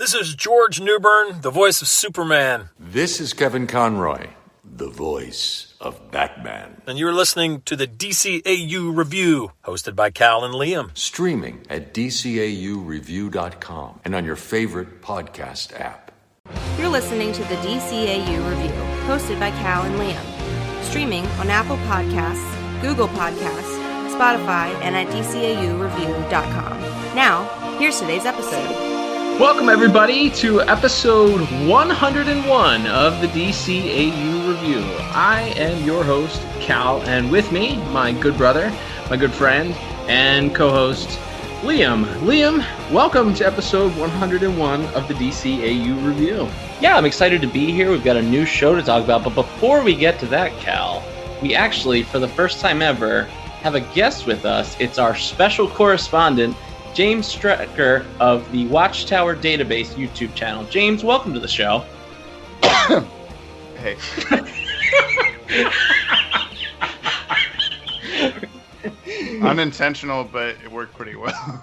This is George Newbern, the voice of Superman. This is Kevin Conroy, the voice of Batman. And you're listening to the DCAU Review, hosted by Cal and Liam. Streaming at DCAUreview.com and on your favorite podcast app. You're listening to the DCAU Review, hosted by Cal and Liam. Streaming on Apple Podcasts, Google Podcasts, Spotify, and at DCAUreview.com. Now, here's today's episode. Welcome, everybody, to episode 101 of the DCAU Review. I am your host, Cal, and with me, my good brother, my good friend, and co-host, Liam. Liam, welcome to episode 101 of the DCAU Review. Yeah, I'm excited to be here. We've got a new show to talk about, but before we get to that, Cal, we actually, for the first time ever, have a guest with us. It's our special correspondent, James Strecker of the Watchtower Database YouTube channel. James, welcome to the show. Hey. Unintentional, but it worked pretty well.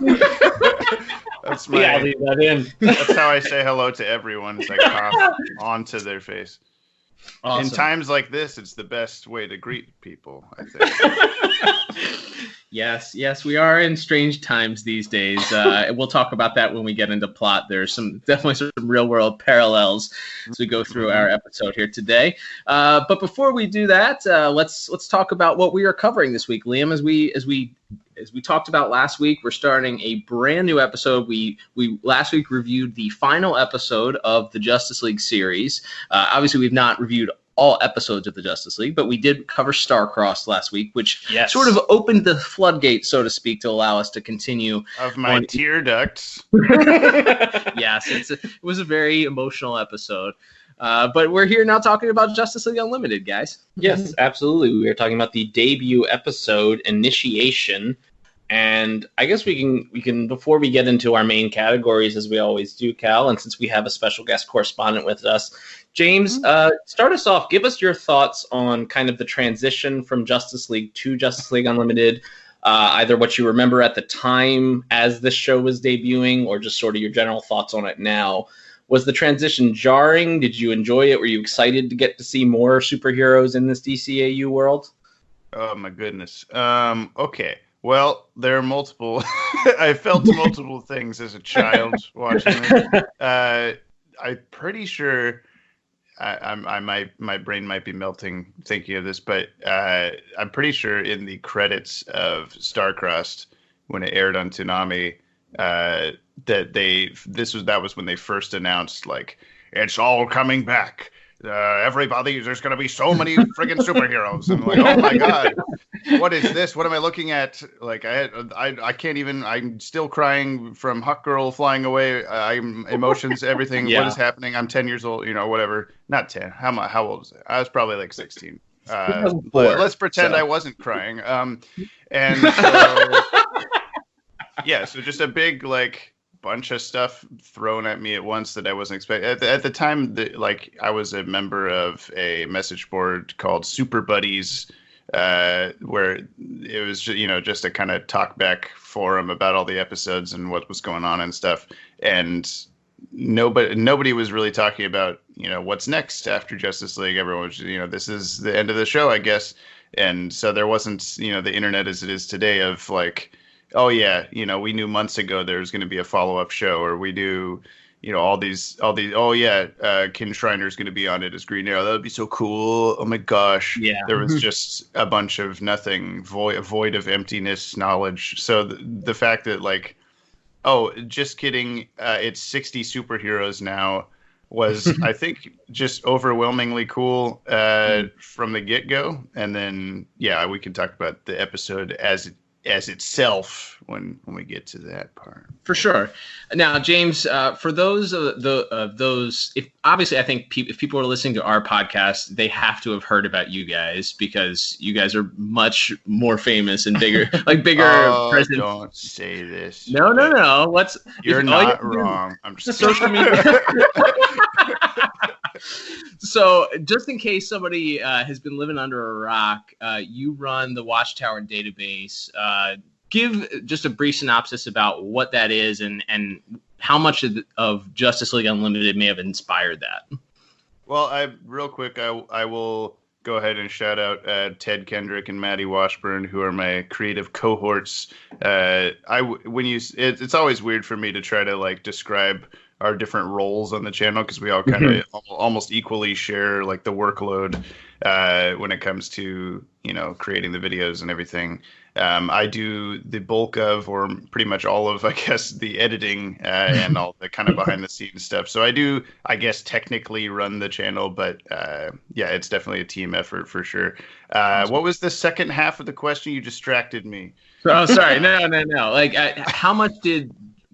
That's my. Yeah, leave that in. That's how I say hello to everyone. Is I cough onto their face. Awesome. In times like this, it's the best way to greet people, I think. Yes, we are in strange times these days. We'll talk about that when we get into plot. There's definitely some real world parallels as we go through our episode here today. But before we do that, let's talk about what we are covering this week, Liam. As we talked about last week, we're starting a brand new episode. We last week reviewed the final episode of the Justice League series. Obviously, we've not reviewed all episodes of the Justice League, but we did cover Starcrossed last week, which sort of opened the floodgate, so to speak, to allow us to continue. Of my tear ducts. Yes, it was a very emotional episode. But we're here now talking about Justice League Unlimited, guys. Yes, absolutely. We are talking about the debut episode, Initiation. And I guess we can before we get into our main categories, as we always do, Cal, and since we have a special guest correspondent with us, James, start us off. Give us your thoughts on kind of the transition from Justice League to Justice League Unlimited, either what you remember at the time as this show was debuting or just sort of your general thoughts on it now. Was the transition jarring? Did you enjoy it? Were you excited to get to see more superheroes in this DCAU world? Oh, my goodness. Okay. Well, there are multiple. I felt multiple things as a child watching it. I'm pretty sure my brain might be melting thinking of this, but I'm pretty sure in the credits of Starcrossed, when it aired on Toonami, that was when they first announced, like, it's all coming back. Everybody, there's going to be so many friggin' superheroes. And I'm like, oh my God, what is this? What am I looking at? Like, I can't even, I'm still crying from Hawk Girl flying away. I'm emotions, everything. Yeah. What is happening? I'm 10 years old, whatever. Not 10. How old was I? I was probably like 16. Let's pretend I wasn't crying. And so, yeah, so just a big, like, bunch of stuff thrown at me at once that I wasn't expecting. At the time, I was a member of a message board called Super Buddies, where it was just a kind of talk back forum about all the episodes and what was going on and stuff. And nobody was really talking about what's next after Justice League. Everyone was this is the end of the show, I guess. And so there wasn't the internet as it is today of like, oh yeah, we knew months ago there was going to be a follow-up show, or we do, all these, oh yeah, Ken Schreiner's going to be on it as Green Arrow. That would be so cool. Oh my gosh. Yeah. There was just a bunch of nothing, void of emptiness knowledge. So the fact that like, oh, just kidding, it's 60 superheroes now was, I think, just overwhelmingly cool from the get-go. And then, yeah, we can talk about the episode as itself when we get to that part. For sure. Now, James, for those those, if obviously I think if people are listening to our podcast, they have to have heard about you guys because you guys are much more famous and bigger, presence. Don't say this. No. You're not wrong. I'm just social media. So, just in case somebody has been living under a rock, you run the Watchtower database. Give just a brief synopsis about what that is and how much of Justice League Unlimited may have inspired that? Well, real quick, I will go ahead and shout out Ted Kendrick and Maddie Washburn, who are my creative cohorts. It's always weird for me to try to like describe our different roles on the channel because we all kind of almost equally share like the workload when it comes to creating the videos and everything. I do the bulk of, or pretty much all of, I guess, the editing and all the kind of behind the scenes stuff. So I do, I guess, technically run the channel, but yeah, it's definitely a team effort for sure. What was the second half of the question? You distracted me. Oh, sorry. No. Like,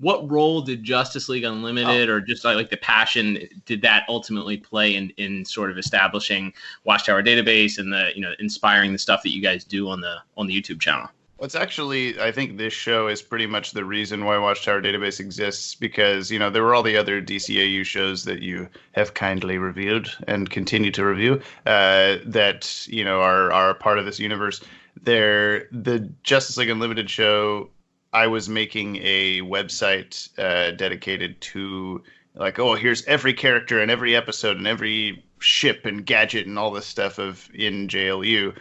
what role did Justice League Unlimited or just like the passion did that ultimately play in sort of establishing Watchtower Database and the inspiring the stuff that you guys do on the YouTube channel? Well, it's actually, I think this show is pretty much the reason why Watchtower Database exists, because there were all the other DCAU shows that you have kindly reviewed and continue to review that are part of this universe. The Justice League Unlimited show, I was making a website dedicated to like, oh, here's every character and every episode and every ship and gadget and all this stuff in JLU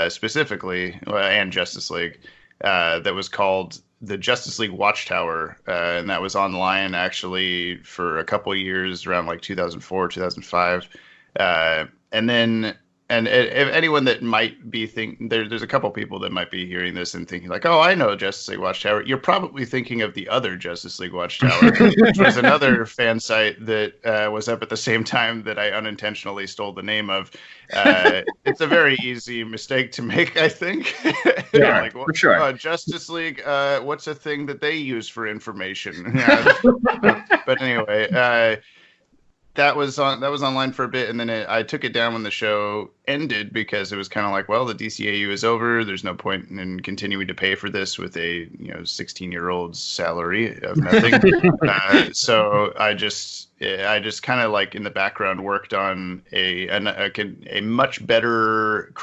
specifically, and Justice League, that was called the Justice League Watchtower, and that was online actually for a couple of years around like 2004, 2005, and then. And if anyone that might be thinking, there's a couple people that might be hearing this and thinking like, oh, I know Justice League Watchtower. You're probably thinking of the other Justice League Watchtower, which was another fan site that was up at the same time that I unintentionally stole the name of. It's a very easy mistake to make, I think. Yeah, like, for sure. Justice League, what's a thing that they use for information? But anyway, that was online for a bit, and then I took it down when the show ended because it was kind of like, well, the DCAU is over. There's no point in continuing to pay for this with a 16-year-old's salary of nothing. So I just kind of like in the background worked on a much better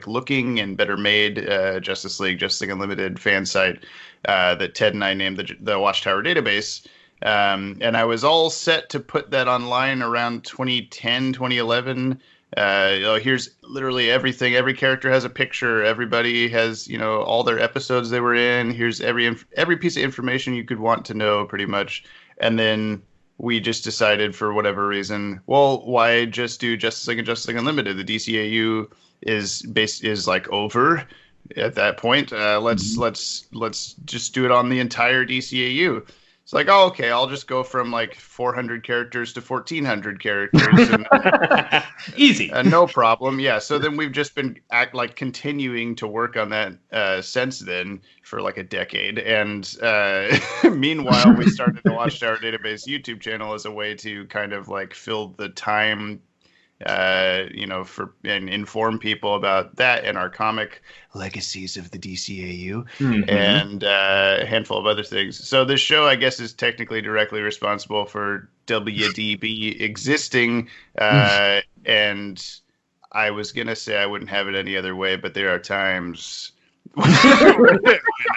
looking and better made Justice League Unlimited fan site that Ted and I named the Watchtower Database. And I was all set to put that online around 2010, 2011. Here's literally everything. Every character has a picture. Everybody has, all their episodes they were in. Here's every piece of information you could want to know, pretty much. And then we just decided, for whatever reason, well, why just do Justice League and Justice League Unlimited? The DCAU is like over at that point. Let's just do it on the entire DCAU. It's like, oh, okay, I'll just go from like 400 characters to 1,400 characters. And, easy. No problem. Yeah. So then we've just been continuing to work on that since then for like a decade. And meanwhile, we started the Watchtower Database YouTube channel as a way to kind of like fill the time, and inform people about that and our comic legacies of the DCAU and a handful of other things. So this show, I guess, is technically directly responsible for WDB existing. And I was going to say I wouldn't have it any other way, but there are times when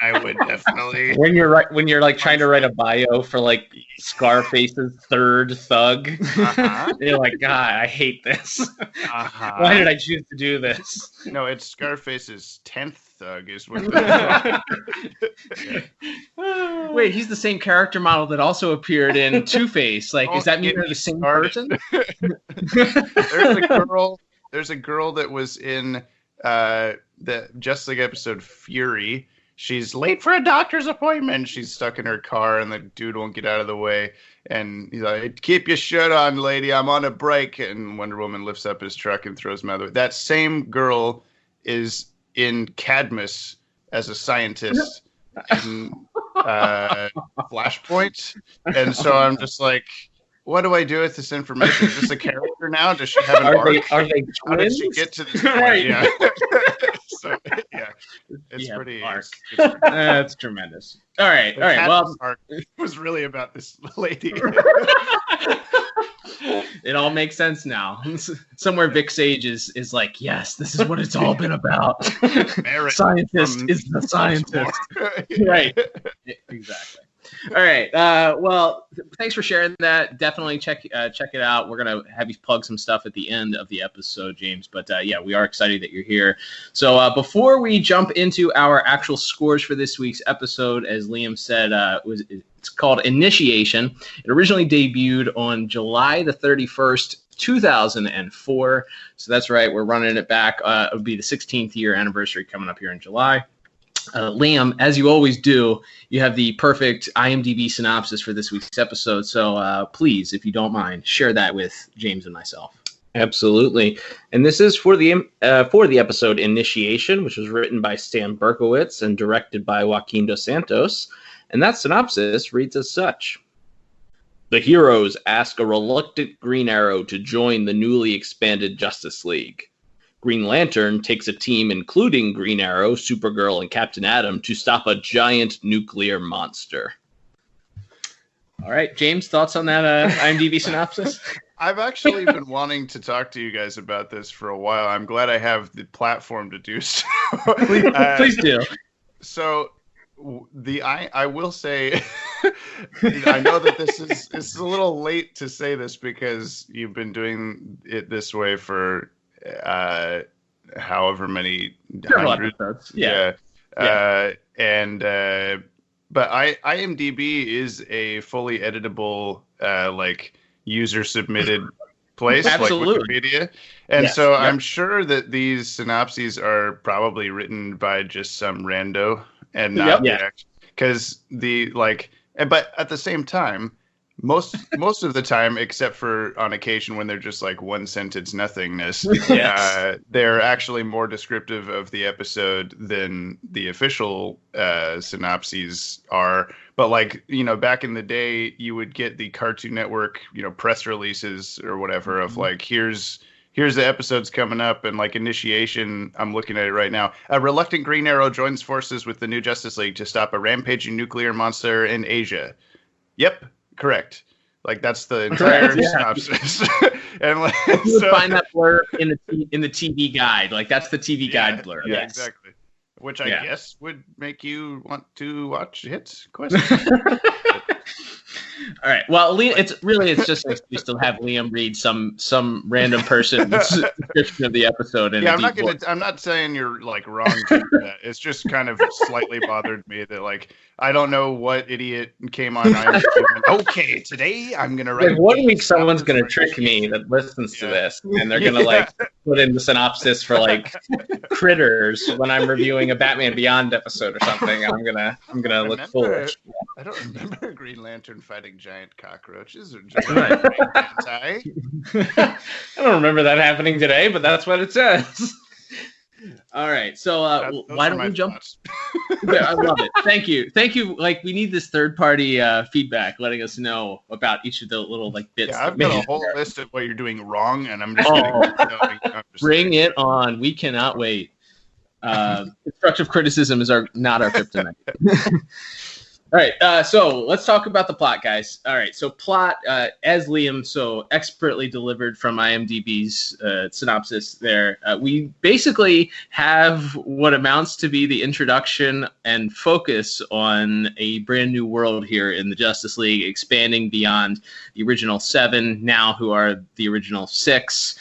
I would definitely. When you're like trying to write a bio for like Scarface's third thug, you're like, God, I hate this. Why did I choose to do this? No, it's Scarface's 10th thug is what. Wait, he's the same character model that also appeared in Two-Face. Like, does that mean they're the same person? There's a girl that was in the Justice League episode Fury. She's late for a doctor's appointment. She's stuck in her car and the dude won't get out of the way. And he's like, keep your shirt on, lady. I'm on a break. And Wonder Woman lifts up his truck and throws him out of the way. That same girl is in Cadmus as a scientist in Flashpoint. And so I'm just like, what do I do with this information? Is this a character now? Does she have an arc? Are they twins? How did she get to this point? Right. Yeah. So, yeah, it's pretty. That's tremendous. All right. Well, arc was really about this lady. It all makes sense now. Somewhere Vic Sage is like, yes, this is what it's all been about. Merit Scientist is the scientist. Yeah. Right. Exactly. All right. Well, thanks for sharing that. Definitely check it out. We're gonna have you plug some stuff at the end of the episode, James. But yeah, we are excited that you're here. So before we jump into our actual scores for this week's episode, as Liam said, it's called Initiation. It originally debuted on July the 31st. 2004. So that's right. We're running it back. It would be the 16th year anniversary coming up here in July. Liam, as you always do, you have the perfect IMDb synopsis for this week's episode. So please, if you don't mind, share that with James and myself. Absolutely. And this is for the episode Initiation, which was written by Stan Berkowitz and directed by Joaquin Dos Santos. And that synopsis reads as such. The heroes ask a reluctant Green Arrow to join the newly expanded Justice League. Green Lantern takes a team including Green Arrow, Supergirl, and Captain Atom to stop a giant nuclear monster. All right, James, thoughts on that IMDb synopsis? I've actually been wanting to talk to you guys about this for a while. I'm glad I have the platform to do so. Please do. So I will say, I know that it's a little late to say this because you've been doing it this way for however many hundreds. Episodes. But IMDb is a fully editable, user submitted place, Absolutely. like Wikipedia. And Yes. so Yep. I'm sure that these synopses are probably written by just some rando and not because but at the same time, most of the time, except for on occasion when they're just like one sentence nothingness, they're actually more descriptive of the episode than the official synopses are. But back in the day, you would get the Cartoon Network, press releases or whatever of here's the episodes coming up, and Initiation, I'm looking at it right now. A reluctant Green Arrow joins forces with the new Justice League to stop a rampaging nuclear monster in Asia. Yep, correct. That's the entire synopsis. And you would find that blurb in the TV guide. That's the TV guide blurb. Yeah, Yes. exactly. Which I guess would make you want to watch Hits Question. All right. Well, it's just an excuse to have Liam read some random person's description of the episode. I'm not saying you're wrong to do that. It's just kind of slightly bothered me that I don't know what idiot came on. Okay, today I'm gonna write. One week someone's gonna trick me that listens to this, and they're gonna put in the synopsis for Critters when I'm reviewing a Batman Beyond episode or something. I'm gonna look foolish. I don't remember Green Lantern fighting giant cockroaches or giant hentai. I don't remember that happening today, but that's what it says. All right, so why don't we jump? I love it. Thank you. We need this third-party feedback, letting us know about each of the little bits. Yeah, I've got a whole list of what you're doing wrong, and I'm just going bring it on. We cannot wait. Constructive criticism is not our kryptonite. All right, so let's talk about the plot, guys. All right, so plot, as Liam so expertly delivered from IMDb's synopsis there, we basically have what amounts to be the introduction and focus on a brand new world here in the Justice League, expanding beyond the original 7, now who are the original 6,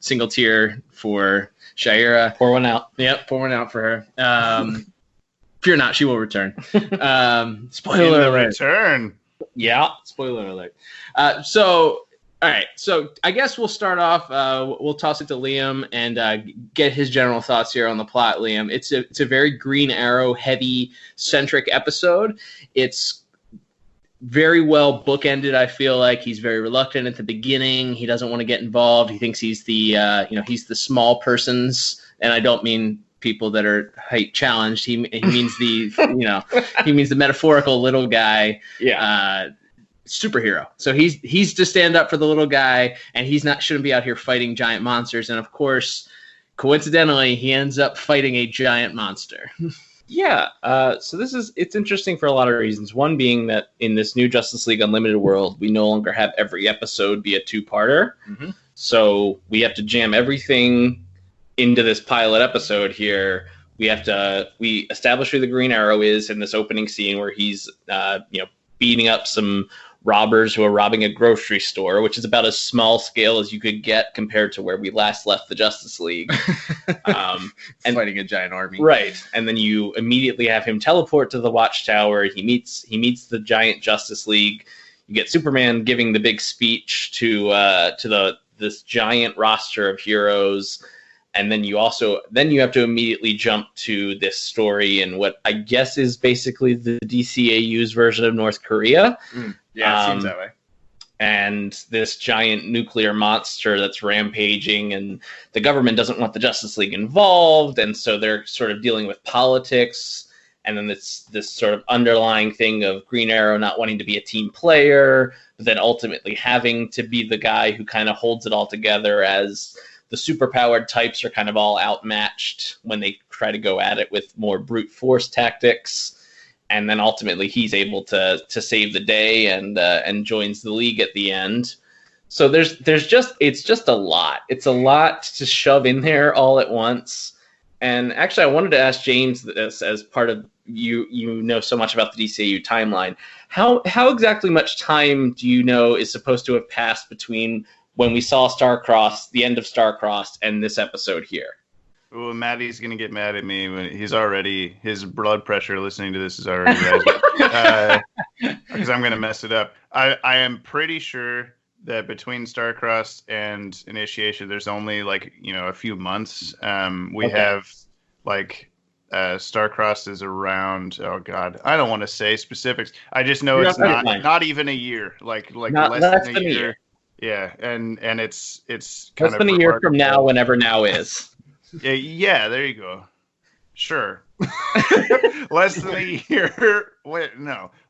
single tier for Shaira. Pour one out. Yep, pour one out for her. Fear not, she will return. Spoiler alert. Return. Yeah, spoiler alert. All right. So I guess we'll start off. We'll toss it to Liam and get his general thoughts here on the plot. Liam, it's a very Green Arrow heavy centric episode. It's very well bookended. I feel like he's very reluctant at the beginning. He doesn't want to get involved. He thinks he's the he's the small persons, and I don't mean people that are height challenged. He means the he means the metaphorical little guy superhero. So he's to stand up for the little guy, and shouldn't be out here fighting giant monsters. And of course, coincidentally, he ends up fighting a giant monster. Yeah. So it's interesting for a lot of reasons. One being that in this new Justice League Unlimited world, we no longer have every episode be a 2-parter. Mm-hmm. So we have to jam everything into this pilot episode here we establish who the Green Arrow is in this opening scene where he's beating up some robbers who are robbing a grocery store, which is about as small scale as you could get compared to where we last left the Justice League. And fighting a giant army. Right. And then you immediately have him teleport to the Watchtower. He meets the giant Justice League. You get Superman giving the big speech to this giant roster of heroes. And then you have to immediately jump to this story in what I guess is basically the DCAU's version of North Korea. Yeah, it seems that way. And this giant nuclear monster that's rampaging, and the government doesn't want the Justice League involved, and so they're sort of dealing with politics. And then this sort of underlying thing of Green Arrow not wanting to be a team player, but then ultimately having to be the guy who kind of holds it all together as the superpowered types are kind of all outmatched when they try to go at it with more brute force tactics. And then ultimately he's able to save the day and joins the League at the end. So it's just a lot. It's a lot to shove in there all at once. And actually, I wanted to ask James this as part of you know so much about the DCAU timeline. How exactly much time do you know is supposed to have passed between when we saw Starcrossed, the end of Starcrossed, and this episode here? Well, Maddie's going to get mad at me when his blood pressure listening to this is already rising. Because I'm going to mess it up. I am pretty sure that between Starcrossed and Initiation, there's only a few months. We have Starcrossed is around, oh God, I don't want to say specifics. I just know it's not even a year, like less than a year. Yeah, and it's kind less than a year from now, whenever now is. Yeah, there you go. Sure. Less than a year.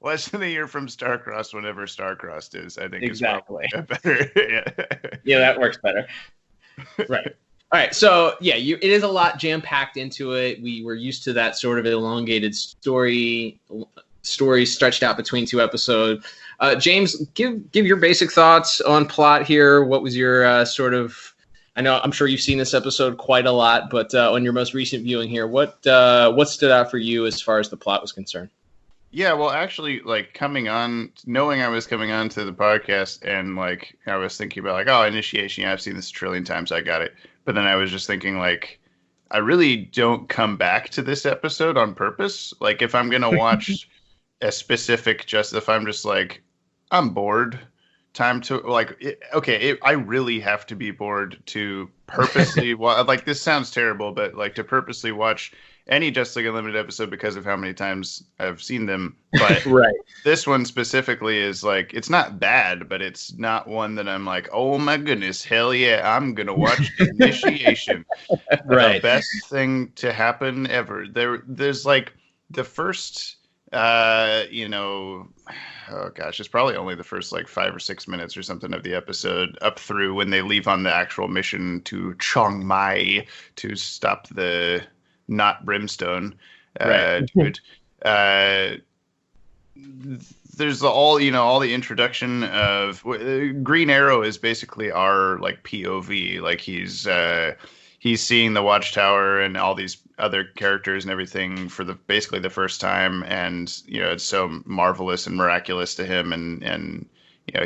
Less than a year from Starcrossed, whenever Starcrossed is. I think exactly is better. Yeah, that works better. Right. All right. So yeah, it is a lot jam packed into it. We were used to that sort of elongated story stretched out between two episodes. James, give your basic thoughts on plot here. What was your I'm sure you've seen this episode quite a lot, but on your most recent viewing here, what stood out for you as far as the plot was concerned? Yeah, well, actually, knowing I was coming on to the podcast, and I was thinking about Initiation. Yeah, I've seen this a trillion times. I got it. But then I was just thinking I really don't come back to this episode on purpose. If I'm gonna watch a specific, if I'm just I'm bored. Time to I really have to be bored to purposely this sounds terrible, but to purposely watch any Justice League Unlimited episode because of how many times I've seen them. But right. This one specifically is it's not bad, but it's not one that I'm oh my goodness, hell yeah, I'm gonna watch Initiation. Right. The best thing to happen ever. There's the first oh gosh, it's probably only the first 5 or 6 minutes or something of the episode up through when they leave on the actual mission to Chiang Mai to stop the not Brimstone dude. There's all the introduction of Green Arrow is basically our POV. He's seeing the Watchtower and all these other characters and everything for basically the first time, and it's so marvelous and miraculous to him, and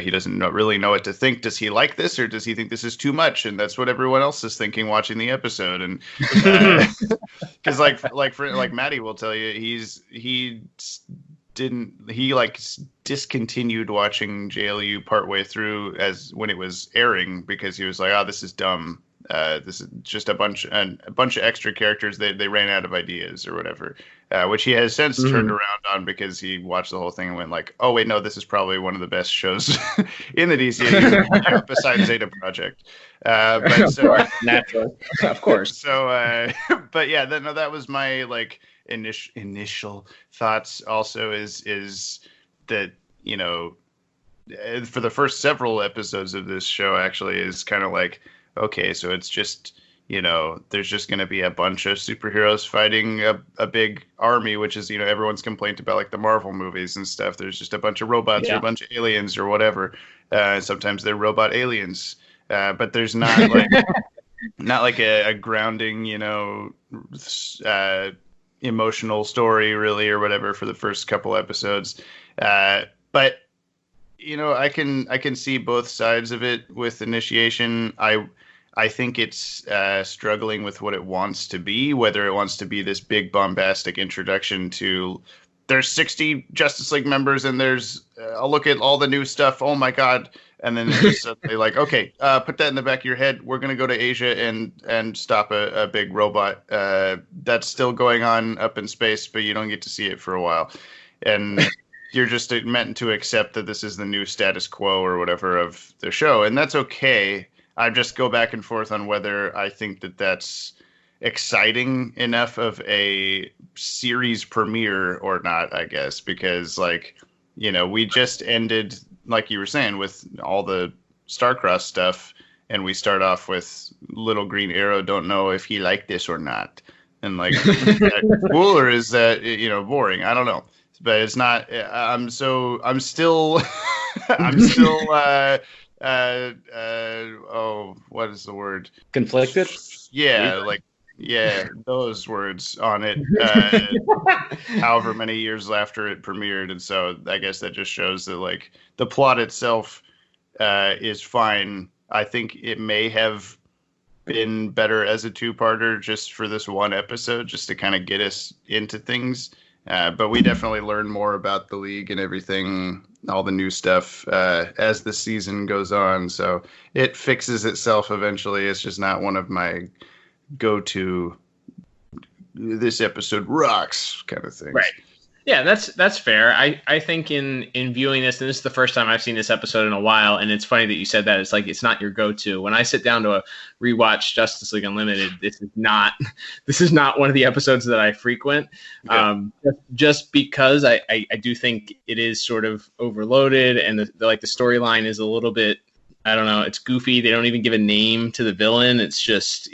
he doesn't really know what to think. Does he like this, or does he think this is too much? And that's what everyone else is thinking watching the episode. And because Maddie will tell you, he discontinued watching JLU partway through when it was airing because he was this is dumb. This is just a bunch of extra characters. They ran out of ideas or whatever, which he has since turned around on because he watched the whole thing and went oh wait, no, this is probably one of the best shows in the DCAU besides Zeta Project. But so naturally, of course. So, but yeah, that was my initial thoughts. Also, is that for the first several episodes of this show, actually, is kind of okay, so it's just, there's just going to be a bunch of superheroes fighting a big army, which is, everyone's complaint about the Marvel movies and stuff. There's just a bunch of robots or a bunch of aliens or whatever. Sometimes they're robot aliens, but there's not not like a grounding, emotional story really or whatever for the first couple episodes. But I can see both sides of it with Initiation. I think it's struggling with what it wants to be, whether it wants to be this big bombastic introduction to there's 60 Justice League members and there's I'll look at all the new stuff. Oh my God. And then it's just suddenly like, okay, put that in the back of your head. We're going to go to Asia and stop a big robot that's still going on up in space, but you don't get to see it for a while. And you're just meant to accept that this is the new status quo or whatever of the show. And that's okay. I just go back and forth on whether I think that that's exciting enough of a series premiere or not, I guess, because we just ended, like you were saying, with all the Starcross stuff, and we start off with Little Green Arrow don't know if he liked this or not. And is that cool or is that, boring? I don't know. But it's not, I'm still, what is the word? Conflicted? Yeah, those words on it, however many years after it premiered. And so I guess that just shows that, the plot itself is fine. I think it may have been better as a two-parter just for this one episode, just to kind of get us into things. But we definitely learn more about the league and everything, all the new stuff as the season goes on. So it fixes itself eventually. It's just not one of my go-to, this episode rocks kind of things. Right. Yeah, that's fair. I think in viewing this, and this is the first time I've seen this episode in a while, and it's funny that you said that. It's like it's not your go-to. When I sit down to rewatch Justice League Unlimited, this is not one of the episodes that I frequent. Okay. Just because I do think it is sort of overloaded, and the storyline is a little bit, I don't know, it's goofy. They don't even give a name to the villain. It's just,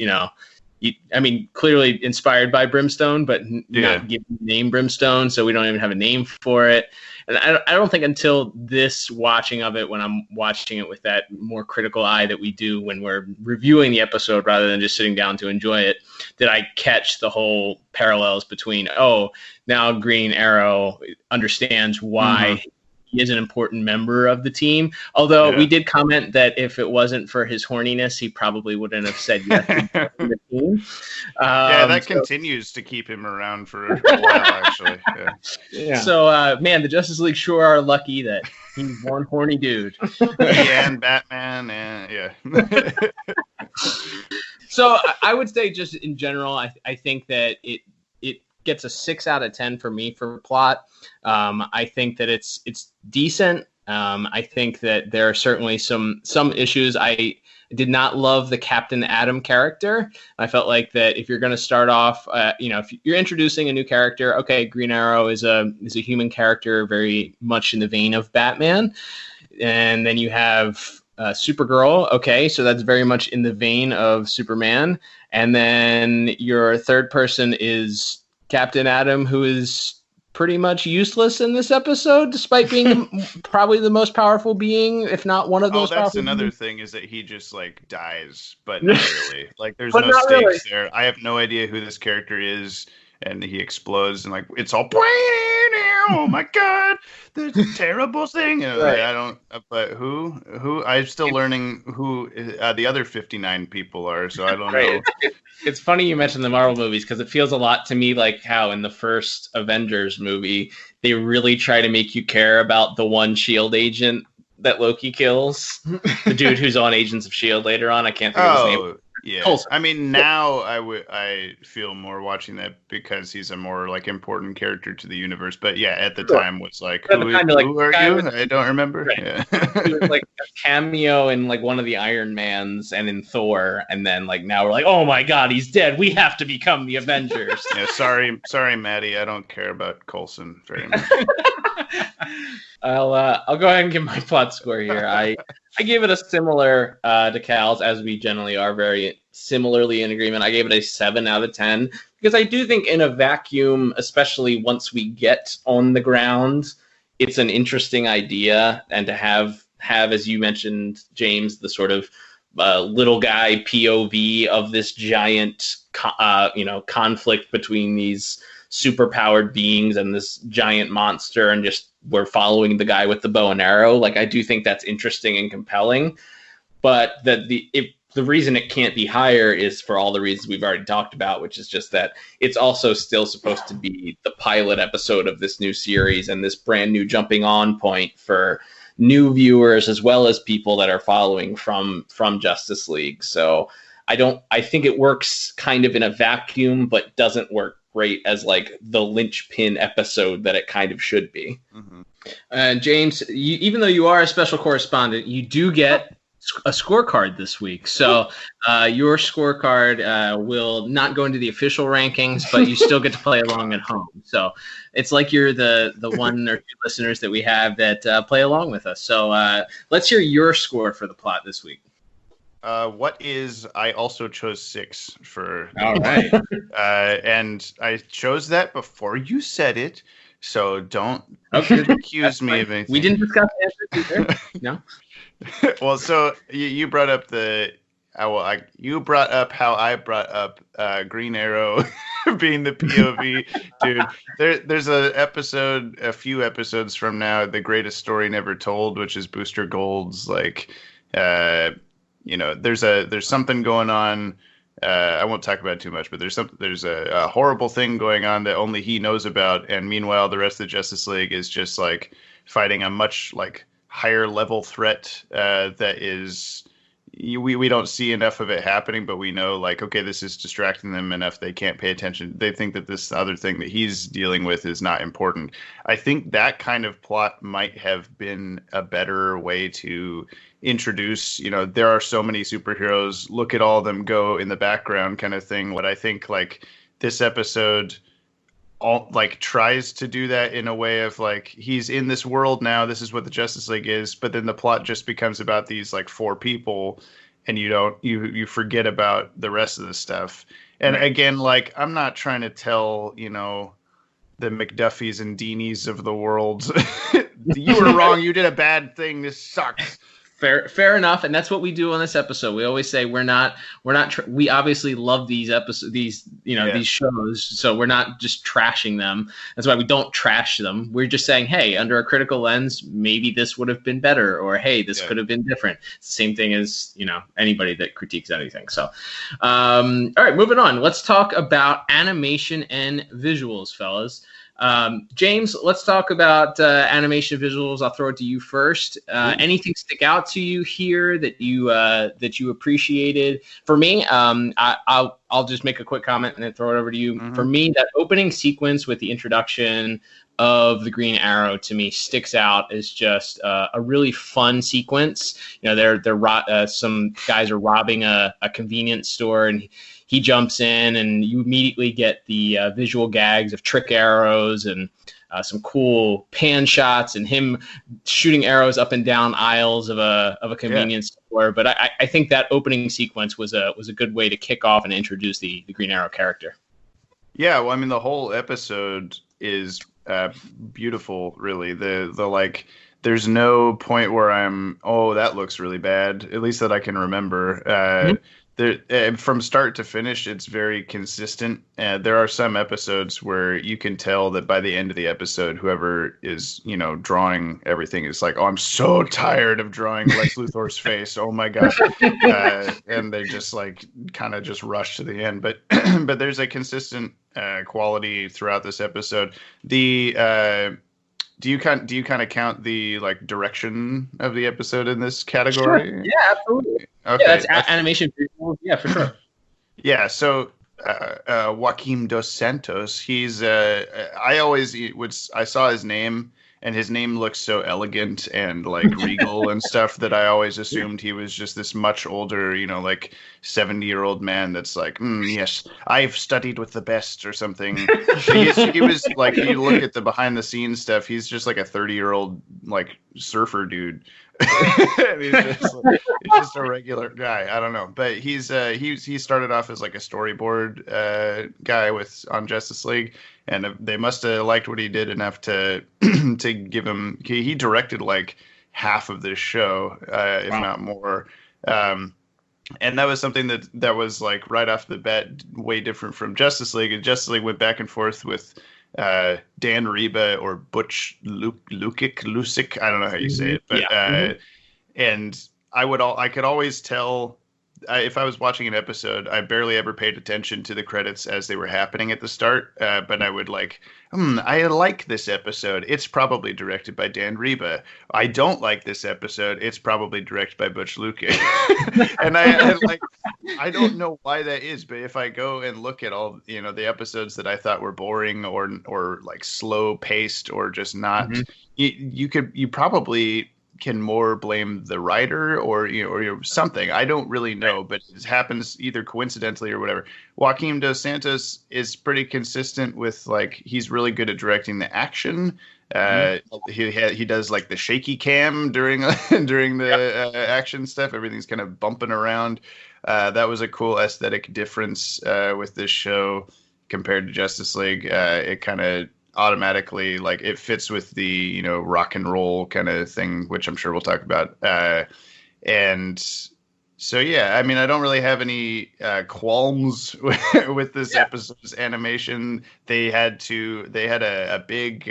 clearly inspired by Brimstone, but not giving the name Brimstone, so we don't even have a name for it. And I don't think until this watching of it, when I'm watching it with that more critical eye that we do when we're reviewing the episode rather than just sitting down to enjoy it, that I catch the whole parallels between, now Green Arrow understands why he is an important member of the team. Although we did comment that if it wasn't for his horniness, he probably wouldn't have said yes to the team. That continues to keep him around for a while, actually. Yeah. So, the Justice League sure are lucky that he's one horny dude. And Batman, and So I would say, just in general, I think that it gets a 6 out of 10 for me for plot. I think that it's decent. I think that there are certainly some issues. I did not love the Captain Atom character. I felt like that if you're going to start off, if you're introducing a new character, okay, Green Arrow is a human character, very much in the vein of Batman, and then you have Supergirl. Okay, so that's very much in the vein of Superman, and then your third person is Captain Atom, who is pretty much useless in this episode, despite being probably the most powerful being, if not one of those. That's another thing, is that he just dies, but not really. There's no stakes there. I have no idea who this character is, and he explodes, and it's all. Oh my God, the terrible thing. Right. I don't. But who? I'm still learning who the other 59 people are. So I don't know. It's funny you mentioned the Marvel movies, because it feels a lot to me like how in the first Avengers movie they really try to make you care about the one SHIELD agent that Loki kills, the dude who's on Agents of SHIELD later on. I can't think of his name. Yeah, Coulson. Now I feel more watching that because he's a more important character to the universe. But yeah, at the time was who are you? I don't remember. Right. Yeah. He was a cameo in one of the Iron Mans and in Thor, and then now we're oh my God, he's dead. We have to become the Avengers. Yeah, sorry, Maddie. I don't care about Coulson very much. I'll go ahead and give my plot score here. I gave it a similar to Cal's, as we generally are very similarly in agreement. I gave it a 7 out of 10 because I do think in a vacuum, especially once we get on the ground, it's an interesting idea, and to have, as you mentioned, James, the sort of little guy POV of this giant, conflict between these superpowered beings and this giant monster, and just we're following the guy with the bow and arrow. Like, I do think that's interesting and compelling, but the reason it can't be higher is for all the reasons we've already talked about, which is just that it's also still supposed to be the pilot episode of this new series and this brand new jumping on point for new viewers as well as people that are following from Justice League. So I think it works kind of in a vacuum, but doesn't work great as like the linchpin episode that it kind of should be. Mm-hmm. James, even though you are a special correspondent, you do get a scorecard this week. So your scorecard will not go into the official rankings, but you still get to play along at home. So it's like you're the one or two listeners that we have that play along with us. So let's hear your score for the plot this week. I also chose 6 for. All right. And I chose that before you said it. So don't accuse me of anything. We didn't discuss answers either. No. Well, so you brought up you brought up how I brought up Green Arrow being the POV. Dude, there's a few episodes from now, The Greatest Story Never Told, which is Booster Gold's there's something going on. I won't talk about it too much, but there's a horrible thing going on that only he knows about, and meanwhile the rest of the Justice League is just like fighting a much like higher level threat that is we don't see enough of it happening, but we know like, okay, this is distracting them enough they can't pay attention. They think that this other thing that he's dealing with is not important. I think that kind of plot might have been a better way to introduce, there are so many superheroes, look at all of them go in the background kind of thing. What I think like this episode tries to do that in a way of like, he's in this world now, this is what the Justice League is, but then the plot just becomes about these like 4 people, and you forget about the rest of the stuff. And again, like, I'm not trying to tell the McDuffies and Deanies of the world you were wrong, you did a bad thing, this sucks. Fair enough, and that's what we do on this episode. We always say we obviously love these episodes, these shows, so we're not just trashing them. That's why we don't trash them. We're just saying, hey, under a critical lens, maybe this would have been better, or hey, this could have been different. It's the same thing as anybody that critiques anything. So, all right, moving on. Let's talk about animation and visuals, fellas. James, let's talk about animation visuals. I'll throw it to you first. Anything stick out to you here that you appreciated? For me, I'll just make a quick comment and then throw it over to you. Mm-hmm. For me, that opening sequence with the introduction of the Green Arrow to me sticks out as just a really fun sequence. Some guys are robbing a convenience store, and he jumps in, and you immediately get the visual gags of trick arrows and some cool pan shots and him shooting arrows up and down aisles of a convenience store. But I think that opening sequence was a good way to kick off and introduce the Green Arrow character. Yeah, well, I mean, the whole episode is beautiful, really. The like, there's no point where that looks really bad, at least that I can remember. Mm-hmm. From start to finish, it's very consistent. There are some episodes where you can tell that by the end of the episode, whoever is, drawing everything is like, oh, I'm so tired of drawing Lex Luthor's face. Oh my God. And they just like kind of just rush to the end. But there's a consistent quality throughout this episode. Do you kind of count the like direction of the episode in this category? Sure. Yeah, absolutely. Okay. Yeah, that's animation visuals. Yeah, for sure. Yeah, so Joaquim dos Santos, he's I saw his name, and his name looks so elegant and like regal and stuff that I always assumed he was just this much older, like 70-year-old man that's like, yes, I've studied with the best or something. He was like, you look at the behind the scenes stuff, he's just like a 30-year-old like surfer dude. he's just a regular guy. I don't know, but he started off as like a storyboard guy on Justice League, and they must have liked what he did enough to to give him. He directed like half of this show, if not more. And that was something that was like right off the bat way different from Justice League. And Justice League went back and forth with Dan Reba or Butch Lucic. I don't know how you say it, but and I could always tell. If I was watching an episode, I barely ever paid attention to the credits as they were happening at the start. But I would like, I like this episode. It's probably directed by Dan Reba. I don't like this episode. It's probably directed by Butch Lukic. And I don't know why that is. But if I go and look at all, the episodes that I thought were boring or like slow paced or just not, you probably can more blame the writer or something. I don't really know, but it happens either coincidentally or whatever. Joaquin Dos Santos is pretty consistent with like he's really good at directing the action. He does like the shaky cam during the action stuff. Everything's kind of bumping around. That was a cool aesthetic difference with this show compared to Justice League. It kind of automatically like it fits with the rock and roll kind of thing, which I'm sure we'll talk about, and so I mean I don't really have any qualms with this episode's animation. They had a big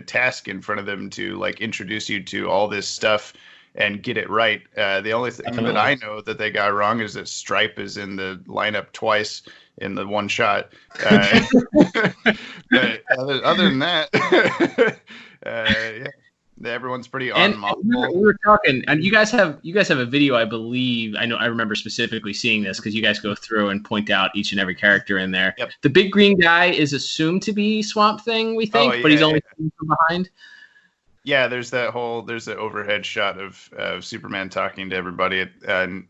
task in front of them to like introduce you to all this stuff and get it right. The only thing that I know that they got wrong is that Stripe is in the lineup twice in the one shot. But other than that, everyone's pretty on model. We were talking, and you guys have a video, I believe. I remember specifically seeing this because you guys go through and point out each and every character in there. Yep. The big green guy is assumed to be Swamp Thing, we think, but he's only seen from behind. Yeah, there's the overhead shot of Superman talking to everybody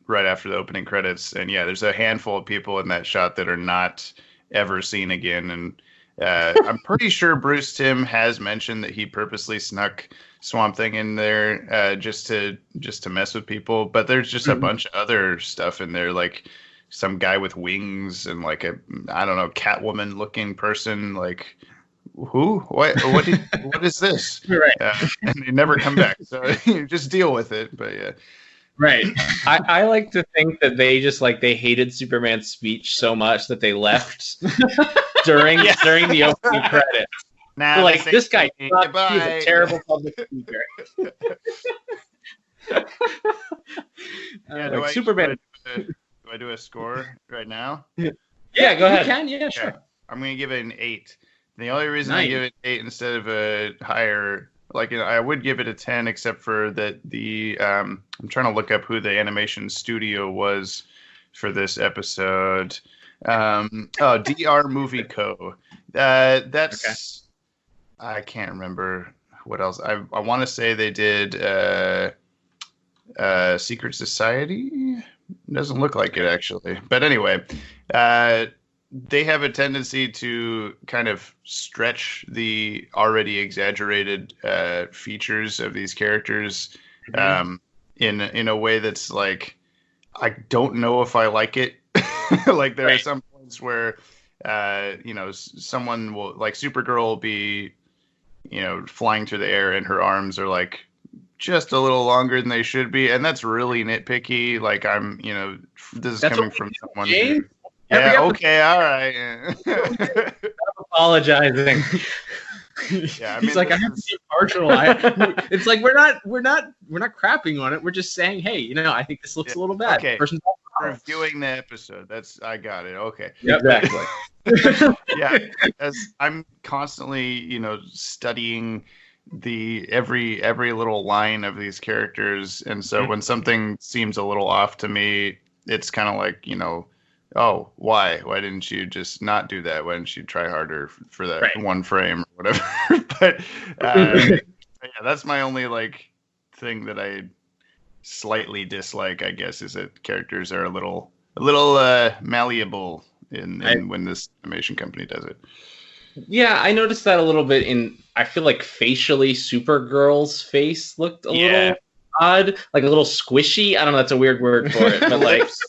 right after the opening credits. And there's a handful of people in that shot that are not ever seen again. And I'm pretty sure Bruce Timm has mentioned that he purposely snuck Swamp Thing in there just to mess with people. But there's just a bunch of other stuff in there, like some guy with wings and like Catwoman looking person, like. Who? What is this? Right. And they never come back. So you just deal with it. But yeah. Right. I like to think that they just they hated Superman's speech so much that they left during the opening credits. Nah, like this guy sucks. He's a terrible public speaker. Superman. Do I do a score right now? Yeah, go ahead. You can, yeah, sure. I'm gonna give it an 8. The only reason I give it 8 instead of a higher, I would give it a 10, except for that I'm trying to look up who the animation studio was for this episode. DR Movie Co. That's okay. I can't remember what else. I want to say they did Secret Society. Doesn't look like it actually, but anyway. They have a tendency to kind of stretch the already exaggerated features of these characters in a way that's like, I don't know if I like it. Like there are some points where, someone will, like Supergirl will be, flying through the air and her arms are like just a little longer than they should be. And that's really nitpicky. Like this is coming from someone who... Yeah. Okay. All right. I'm apologizing. Yeah. He's like, I have to be partial. It's like we're not crapping on it. We're just saying, hey, I think this looks a little bad. Okay. Person's reviewing the episode. I got it. Okay. Yep, exactly. Yeah. As I'm constantly, studying every little line of these characters, and so when something seems a little off to me, it's kind of like, oh, why? Why didn't you just not do that? Why didn't you try harder for that one frame or whatever? But yeah, that's my only thing that I slightly dislike, I guess, is that characters are a little malleable when this animation company does it. Yeah, I noticed that a little bit I feel like facially Supergirl's face looked a little odd, like a little squishy. I don't know, that's a weird word for it, but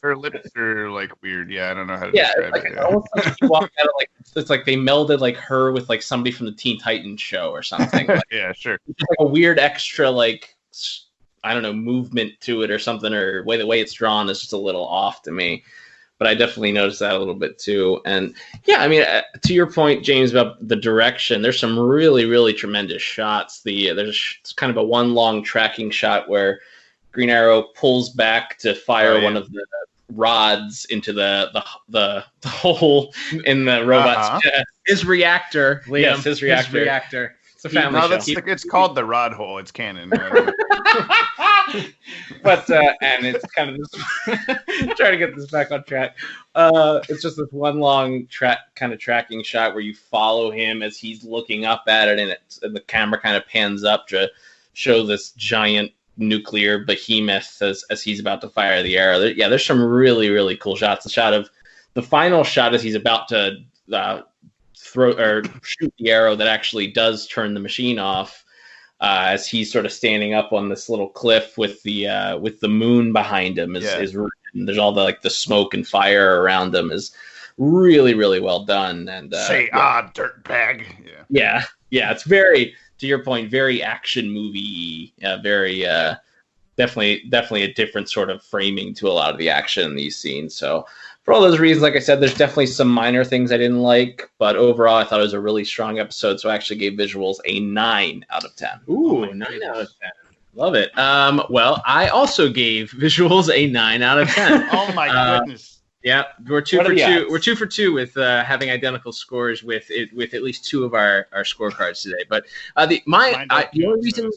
her lips are weird. Yeah, I don't know how to describe it. Almost like she walked out of it's like they melded her with somebody from the Teen Titans show or something. Yeah, sure. It's like a weird extra I don't know, movement to it or something, or the way it's drawn is just a little off to me. But I definitely noticed that a little bit too. And yeah, I mean, to your point, James, about the direction, there's some really, really tremendous shots. There's kind of a one long tracking shot where Green Arrow pulls back to fire one of the rods into the hole in the robot's chest. His reactor, Liam. Yes, his reactor. It's a family show. It's called the rod hole. It's canon. But and it's kind of this trying to get this back on track. It's just this one long tracking shot where you follow him as he's looking up at it, and the camera kind of pans up to show this giant nuclear behemoth as he's about to fire the arrow. There's some really, really cool shots. The final shot as he's about to throw or shoot the arrow that actually does turn the machine off. As he's sort of standing up on this little cliff with the moon behind him, is there's all the smoke and fire around him is really, really well done. And dirtbag. Yeah, it's very, to your point, very action movie. Very definitely a different sort of framing to a lot of the action in these scenes. So for all those reasons, like I said, there's definitely some minor things I didn't like, but overall, I thought it was a really strong episode. So I actually gave visuals a 9 out of 10. Ooh, 9 out of 10. Love it. Well, I also gave visuals a 9 out of 10. Oh my goodness. Yeah, we're 2 for 2. We're 2 for 2 with having identical scores with at least 2 of our scorecards today. But the only reason.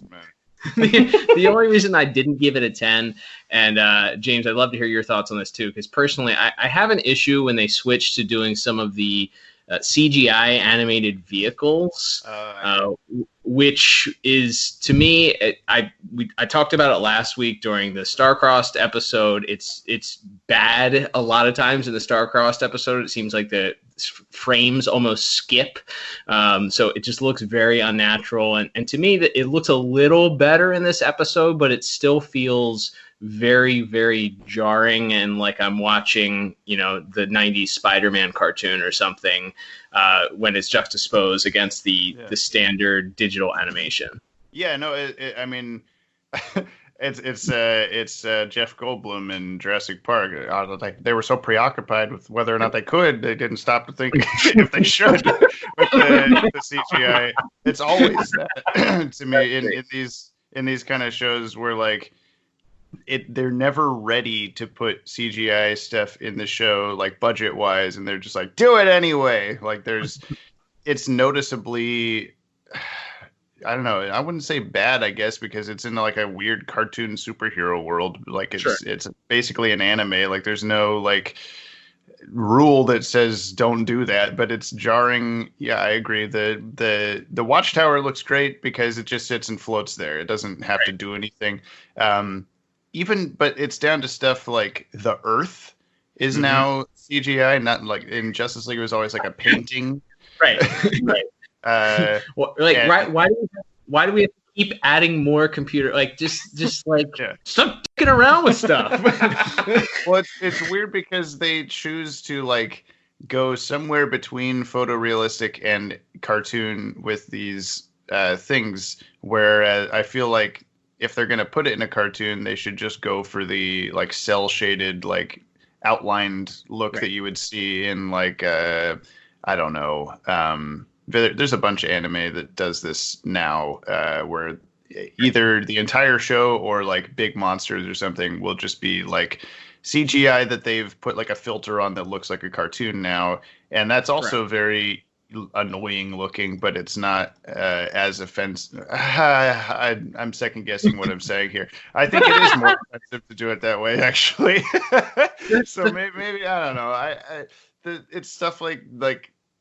The only reason I didn't give it a 10, and James, I'd love to hear your thoughts on this too, because personally, I have an issue when they switch to doing some of the CGI animated vehicles, which is, to me, I talked about it last week during the Star-Crossed episode. It's bad a lot of times in the Star-Crossed episode. It seems like the frames almost skip, so it just looks very unnatural. And to me, that it looks a little better in this episode, but it still feels very, very jarring and like I'm watching, the 90s Spider-Man cartoon or something when it's juxtaposed against the standard digital animation. Yeah, no, I mean, it's Jeff Goldblum in Jurassic Park. They were so preoccupied with whether or not they didn't stop to think if they should with the CGI. It's always that to me in these kind of shows where they're never ready to put CGI stuff in the show, budget wise, and they're just do it anyway. It's noticeably, I don't know, I wouldn't say bad, I guess, because it's in a weird cartoon superhero world. It's basically an anime. There's no rule that says don't do that, but it's jarring. Yeah, I agree. The Watchtower looks great because it just sits and floats there. It doesn't have to do anything. But it's down to stuff like the Earth is now CGI, not in Justice League it was always a painting. Right. Why do we have to keep adding more computer? Stop dicking around with stuff. Well, it's weird because they choose to go somewhere between photorealistic and cartoon with these things, where I feel like if they're going to put it in a cartoon, they should just go for the cell shaded, outlined look that you would see in I don't know. There's a bunch of anime that does this now, where either the entire show or big monsters or something will just be CGI that they've put a filter on that looks like a cartoon now. And that's also very annoying looking, but it's not as offensive. I'm second guessing what I'm saying here. I think it is more offensive to do it that way, actually. So maybe I don't know. It's stuff like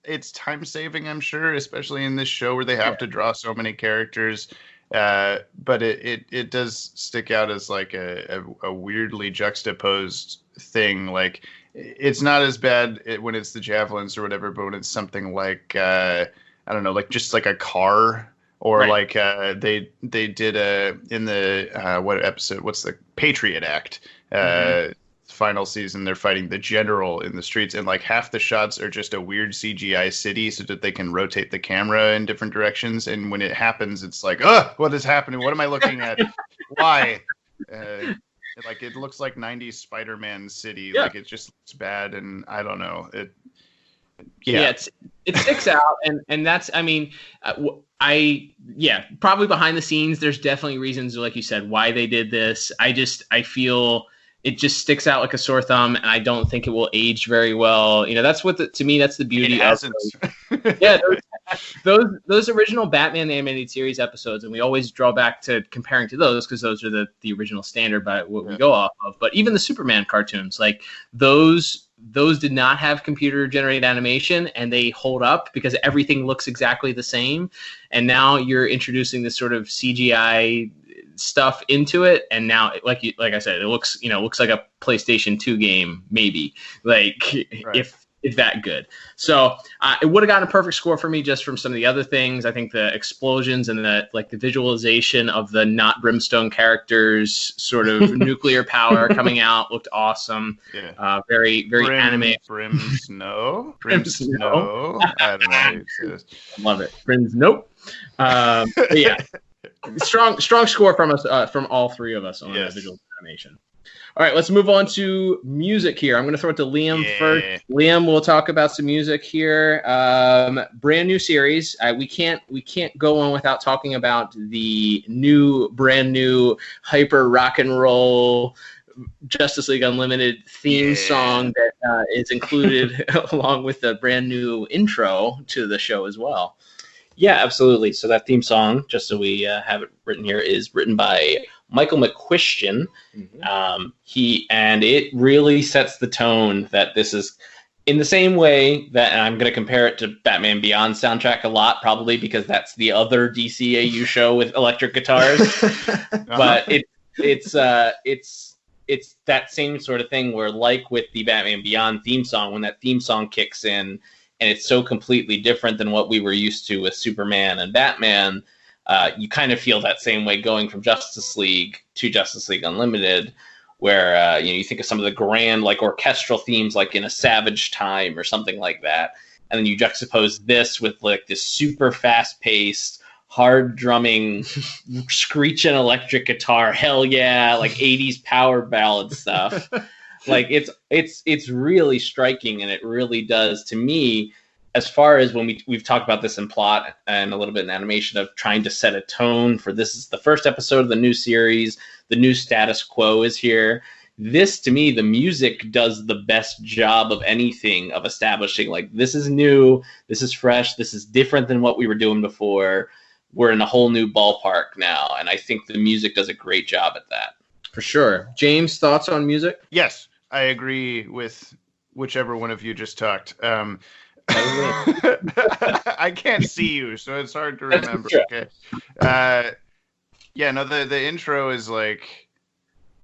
it's time saving, I'm sure, especially in this show where they have to draw so many characters. But it does stick out as a weirdly juxtaposed thing. It's not as bad when it's the javelins or whatever, but when it's something I don't know, just a car, or they did in the what episode? What's the Patriot Act? Final season, they're fighting the general in the streets, and half the shots are just a weird CGI city so that they can rotate the camera in different directions. And when it happens, it's what is happening? What am I looking at? Why? Like it looks like 90s Spider-Man city. Yeah. Like it just looks bad, and I don't know. It sticks out, and that's, I mean, probably behind the scenes, there's definitely reasons, like you said, why they did this. I feel it just sticks out like a sore thumb, and I don't think it will age very well. You know, that's what to me, that's the beauty It of hasn't. yeah, those original Batman the Animated Series episodes, and we always draw back to comparing to those because those are the original standard by what we go off of. But even the Superman cartoons, like those did not have computer generated animation, and they hold up because everything looks exactly the same. And now you're introducing this sort of CGI stuff into it, and now like I said, it looks like a PlayStation 2 game, maybe, like Right. if that good. So it would have gotten a perfect score for me just from some of the other things. I think the explosions and the visualization of the not Brimstone characters sort of nuclear power coming out looked awesome. Yeah. Very anime. Brimsnow. Brimsnow. I don't know. Love it. Friends, nope. But yeah, strong score from us, from all three of us on visual animation. All right, let's move on to music here. I'm going to throw it to Liam first. Liam, we'll talk about some music here. Brand new series. We can't go on without talking about the brand new hyper rock and roll Justice League Unlimited theme song that is included along with the brand new intro to the show as well. Yeah, absolutely. So that theme song, just so we have it written here, is written by Michael McQuistion. And it really sets the tone that this is in the same way that, and I'm going to compare it to Batman Beyond soundtrack a lot, probably because that's the other DCAU show with electric guitars. But it's that same sort of thing where, like with the Batman Beyond theme song, when that theme song kicks in, and it's so completely different than what we were used to with Superman and Batman, you kind of feel that same way going from Justice League to Justice League Unlimited, where you think of some of the grand like orchestral themes like in A Savage Time or something like that, and then you juxtapose this with like this super fast-paced, hard drumming, screeching electric guitar, hell yeah, like 80s power ballad stuff. Like it's really striking, and it really does, to me, as far as when we've talked about this in plot and a little bit in animation, of trying to set a tone for this is the first episode of the new series, the new status quo is here. This, to me, the music does the best job of anything of establishing like this is new, this is fresh, this is different than what we were doing before. We're in a whole new ballpark now, and I think the music does a great job at that. For sure. James, thoughts on music? Yes, I agree with whichever one of you just talked. I can't see you, so it's hard to remember. Okay. The intro is like,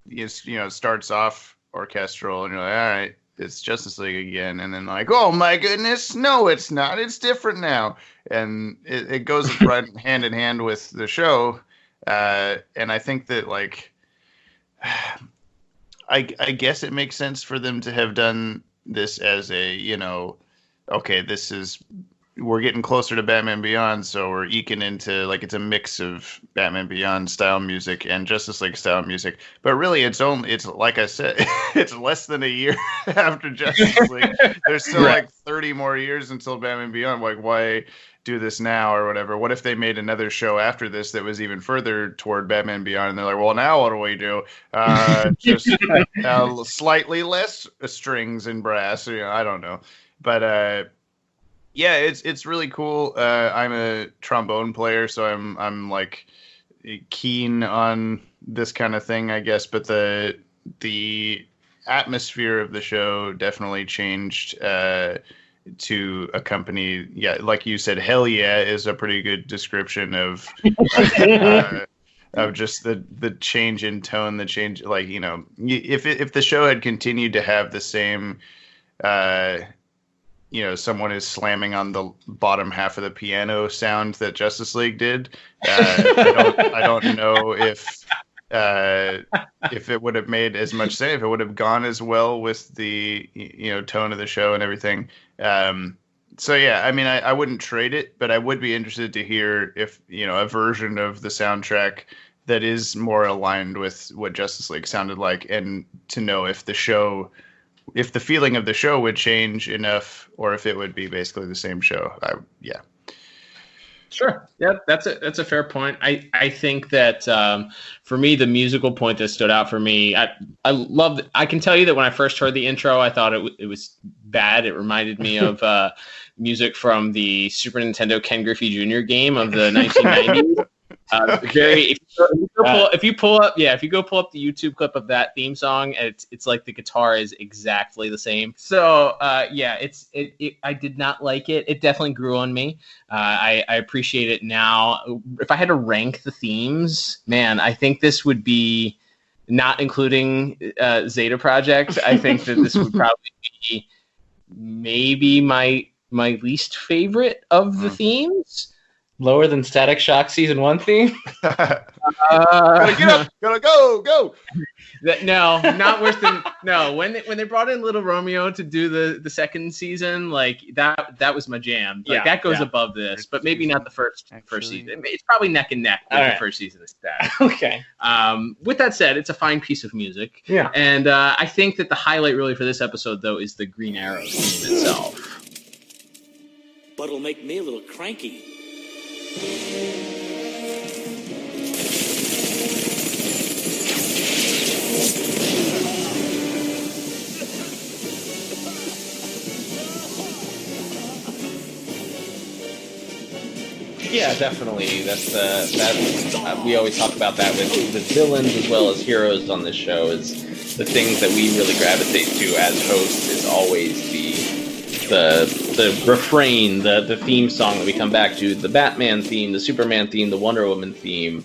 it starts off orchestral, and you're like, all right, it's Justice League again, and then like, oh my goodness, no, it's not. It's different now, and it goes right hand in hand with the show, and I think that like, I guess it makes sense for them to have done this as a, okay, we're getting closer to Batman Beyond, so we're eking into, like, it's a mix of Batman Beyond style music and Justice League style music. But really, it's like I said, it's less than a year after Justice League. There's still like 30 more years until Batman Beyond. Like, why do this now or whatever? What if they made another show after this that was even further toward Batman Beyond? And they're like, well, now what do we do? Just slightly less strings and brass. I don't know. But yeah, it's really cool. I'm a trombone player, so I'm like keen on this kind of thing, I guess. But the atmosphere of the show definitely changed to accompany. Yeah, like you said, hell yeah is a pretty good description of of just the change in tone, the change. Like, if the show had continued to have the same. Someone is slamming on the bottom half of the piano sound that Justice League did. I don't know if it would have made as much sense, if it would have gone as well with the tone of the show and everything. So yeah, I mean, I wouldn't trade it, but I would be interested to hear if a version of the soundtrack that is more aligned with what Justice League sounded like, and to know if the feeling of the show would change enough, or if it would be basically the same show. Yeah. Sure. Yeah, that's a fair point. I think that for me, the musical point that stood out for me, I can tell you that when I first heard the intro, I thought it was bad. It reminded me of music from the Super Nintendo Ken Griffey Jr. game of the 1990s. If you go pull up the YouTube clip of that theme song, it's like the guitar is exactly the same. So I did not like it. It definitely grew on me. I appreciate it now. If I had to rank the themes, man, I think this would be, not including Zeta Project, I think that this would probably be maybe my least favorite of the themes. Lower than Static Shock season 1 theme? Gotta get up, gotta go. No, not worse than no. When they brought in Little Romeo to do the second season, like that was my jam. Like that goes above this, but maybe not the first season. It's probably neck and neck with the first season of Static. Okay. With that said, it's a fine piece of music. Yeah. And I think that the highlight really for this episode though is the Green Arrow theme itself. But it'll make me a little cranky. Yeah, definitely. That's we always talk about that with villains as well as heroes on this show. Is the things that we really gravitate to as hosts is always the refrain, the theme song that we come back to, the Batman theme, the Superman theme, the Wonder Woman theme,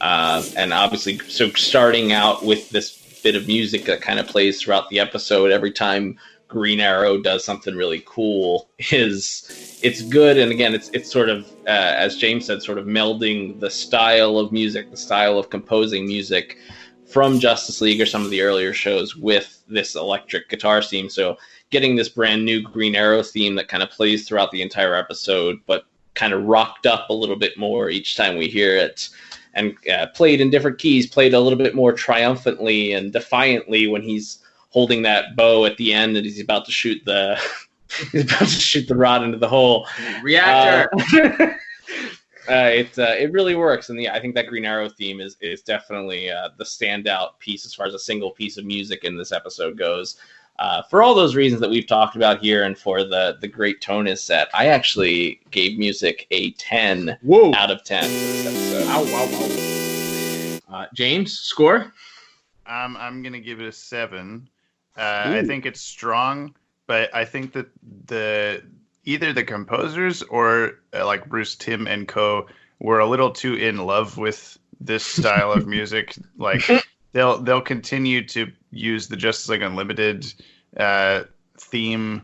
and obviously, so starting out with this bit of music that kind of plays throughout the episode every time Green Arrow does something really cool it's good. And again, it's sort of as James said, sort of melding the style of music, the style of composing music from Justice League or some of the earlier shows with this electric guitar theme. So getting this brand new Green Arrow theme that kind of plays throughout the entire episode, but kind of rocked up a little bit more each time we hear it, and played in different keys, played a little bit more triumphantly and defiantly when he's holding that bow at the end and he's about to shoot the rod into the hole. Reactor. It really works, and I think that Green Arrow theme is definitely the standout piece as far as a single piece of music in this episode goes. For all those reasons that we've talked about here, and for the great tone is set, I actually gave music a 10 out of 10 for this episode. Wow. James, score? I'm gonna give it a 7. I think it's strong, but I think that either the composers or like Bruce Timm and co were a little too in love with this style of music. Like they'll continue to use the Justice League Unlimited theme,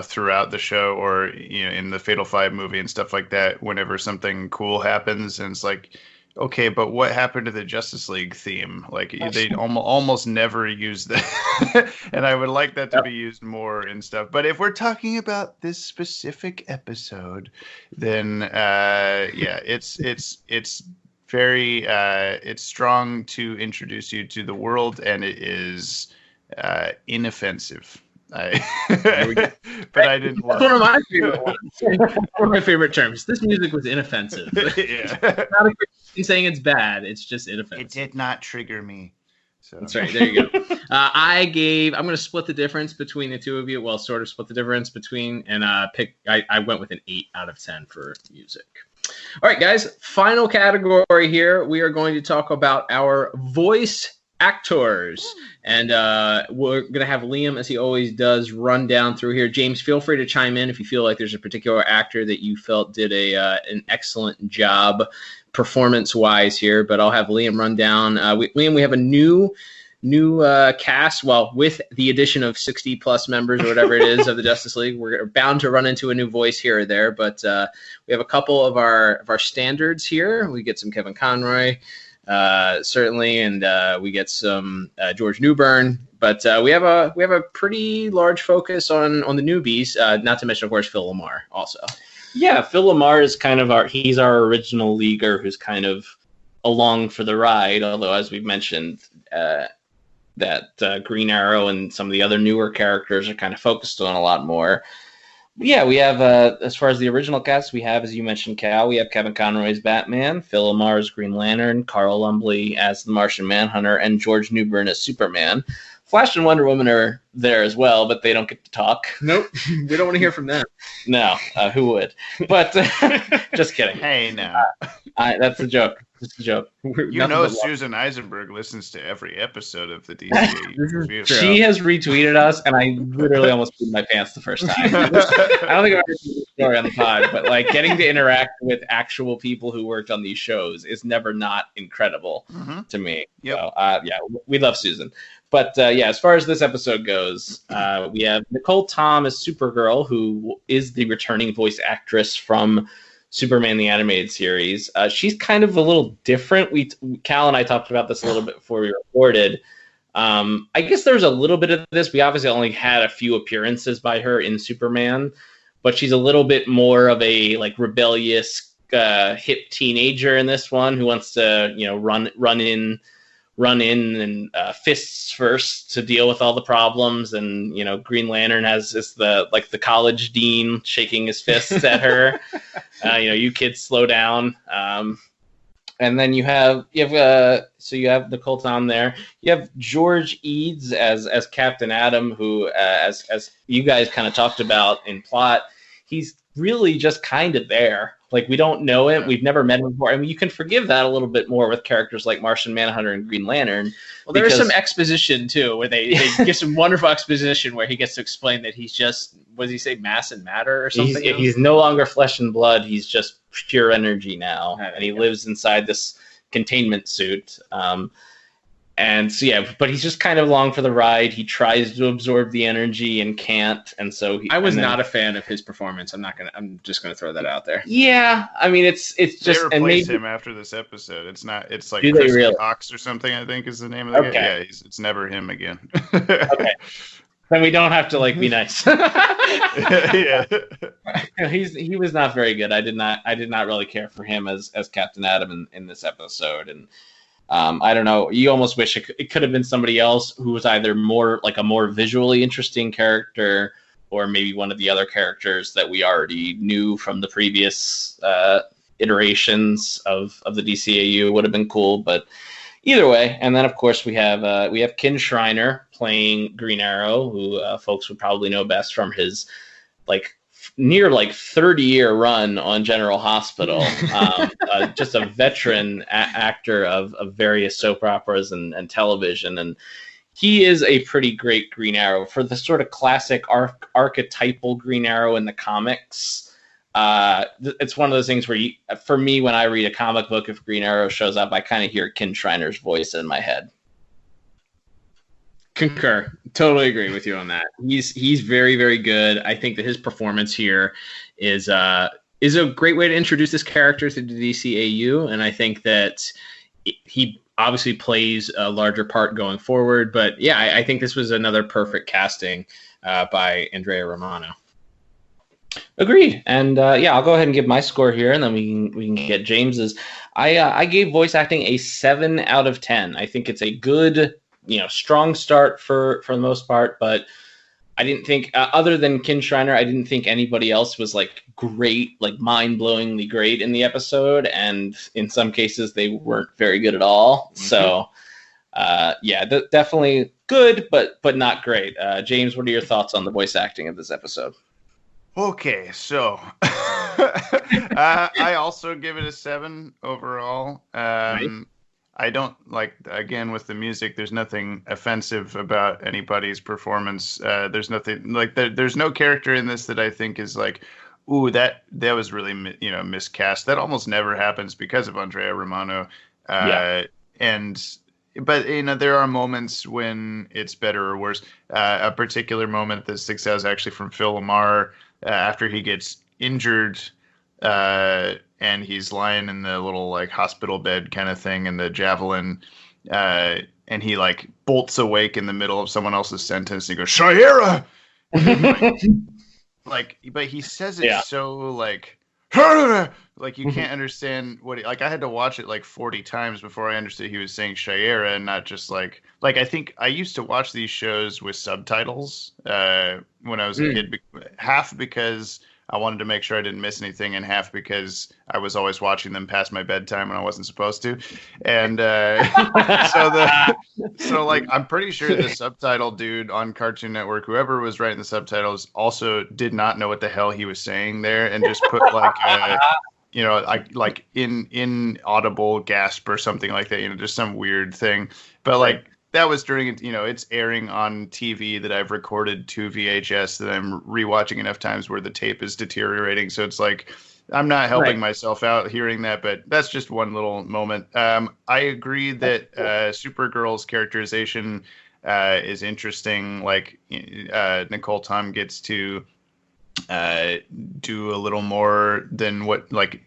throughout the show, or in the Fatal 5 movie and stuff like that. Whenever something cool happens, and it's like, okay, but what happened to the Justice League theme? Like they almost never use that, and I would like that to be used more and stuff. But if we're talking about this specific episode, then it's very it's strong to introduce you to the world, and it is inoffensive. But I didn't love it. One of my favorite ones. One of my favorite terms. This music was inoffensive. Yeah. Not a Christian saying it's bad. It's just inoffensive. It did not trigger me. So. That's right. There you go. I'm going to split the difference between the two of you. Well, sort of split the difference between, and I went with an 8 out of 10 for music. All right, guys. Final category here. We are going to talk about our voice actors, and we're going to have Liam, as he always does, run down through here. James, feel free to chime in if you feel like there's a particular actor that you felt did an excellent job performance-wise here, but I'll have Liam run down. Liam, we have a new cast, well, with the addition of 60-plus members or whatever it is of the Justice League. We're bound to run into a new voice here or there, but we have a couple of our standards here. We get some Kevin Conroy, certainly, and we get some George Newbern, but we have a pretty large focus on the newbies, not to mention, of course, Phil Lamar also. Yeah, Phil Lamar is kind of he's our original leaguer who's kind of along for the ride. Although, as we've mentioned, that Green Arrow and some of the other newer characters are kind of focused on a lot more. Yeah, we have, as far as the original cast, we have, as you mentioned, Cal, we have Kevin Conroy as Batman, Phil LaMarr as Green Lantern, Carl Lumbly as the Martian Manhunter, and George Newbern as Superman. Flash and Wonder Woman are there as well, but they don't get to talk. Nope, we don't want to hear from them. No, who would? But just kidding. Hey, now. That's a joke. Just a joke. You know Susan Eisenberg listens to every episode of the DCAU review. She has retweeted us, and I literally almost peed my pants the first time. I don't think I've ever told the story on the pod, but like getting to interact with actual people who worked on these shows is never not incredible to me. Yep. So, yeah, we love Susan. But yeah, as far as this episode goes, we have Nicole Tom as Supergirl, who is the returning voice actress from Superman the Animated Series. She's kind of a little different. Cal and I talked about this a little bit before we recorded. I guess there's a little bit of this. We obviously only had a few appearances by her in Superman, but she's a little bit more of a like rebellious hip teenager in this one who wants to, run in and fists first to deal with all the problems. And, Green Lantern is the college dean shaking his fists at her. You kids slow down. And then you have Nicole Tom there. You have George Eads as Captain Atom, who, as you guys kind of talked about in plot, he's really just kind of there. Like, we don't know him. We've never met him before. I mean, you can forgive that a little bit more with characters like Martian Manhunter and Green Lantern. Well, there is some exposition, too, where they give some wonderful exposition where he gets to explain that he's just, what does he say, mass and matter or something? He's no longer flesh and blood. He's just pure energy now. And he lives inside this containment suit. And so, yeah, but he's just kind of along for the ride. He tries to absorb the energy and can't. And so I was not a fan of his performance. I'm just gonna throw that out there. Yeah, I mean, it's just. They replace him after this episode. It's like Chris really? Cox or something, I think is the name of the guy. Yeah, it's never him again. Okay. Then we don't have to be nice. Yeah. He was not very good. I did not really care for him as Captain Atom in this episode. And I don't know. You almost wish it could have been somebody else who was either more like a more visually interesting character, or maybe one of the other characters that we already knew from the previous iterations of the DCAU. Would have been cool, but either way. And then of course we have Ken Schreiner playing Green Arrow, who folks would probably know best from his near 30-year run on General Hospital. Just a veteran actor of various soap operas and television. And he is a pretty great Green Arrow for the sort of classic archetypal Green Arrow in the comics. It's one of those things where for me, when I read a comic book, if Green Arrow shows up, I kind of hear Ken Schreiner's voice in my head. Concur. Totally agree with you on that. He's very, very good. I think that his performance here is a great way to introduce this character to the DCAU, and I think that he obviously plays a larger part going forward. But yeah, I think this was another perfect casting by Andrea Romano. Agreed. And yeah, I'll go ahead and give my score here, and then we can get James's. I gave voice acting a 7 out of 10. I think it's a good, strong start for the most part, but I didn't think, other than Ken Schreiner, I didn't think anybody else was great, mind-blowingly great in the episode, and in some cases they weren't very good at all. Mm-hmm. So yeah, definitely good, but not great. James, what are your thoughts on the voice acting of this episode? Okay, so I also give it a 7 overall. Right. I don't again, with the music, there's nothing offensive about anybody's performance. There's nothing there's no character in this that I think is ooh, that was really miscast. That almost never happens because of Andrea Romano. Yeah. But there are moments when it's better or worse. A particular moment that sticks out is actually from Phil LaMarr after he gets injured. And he's lying in the little hospital bed kind of thing in the javelin, and he bolts awake in the middle of someone else's sentence. And he goes, "Shayera," but he says it so like you can't understand what he, like I had to watch it like 40 times before I understood he was saying Shayera and not just like I think I used to watch these shows with subtitles when I was a kid, half because I wanted to make sure I didn't miss anything, and half because I was always watching them past my bedtime when I wasn't supposed to. And so like I'm pretty sure the subtitle dude on Cartoon Network, whoever was writing the subtitles, also did not know what the hell he was saying there, and just put like like inaudible gasp or something like that, just some weird thing. But like that was during, it's airing on TV that I've recorded to VHS that I'm rewatching enough times where the tape is deteriorating. So it's like, I'm not helping myself out hearing that, but that's just one little moment. I agree that Supergirl's characterization is interesting. Like Nicole Tom gets to do a little more than what, like,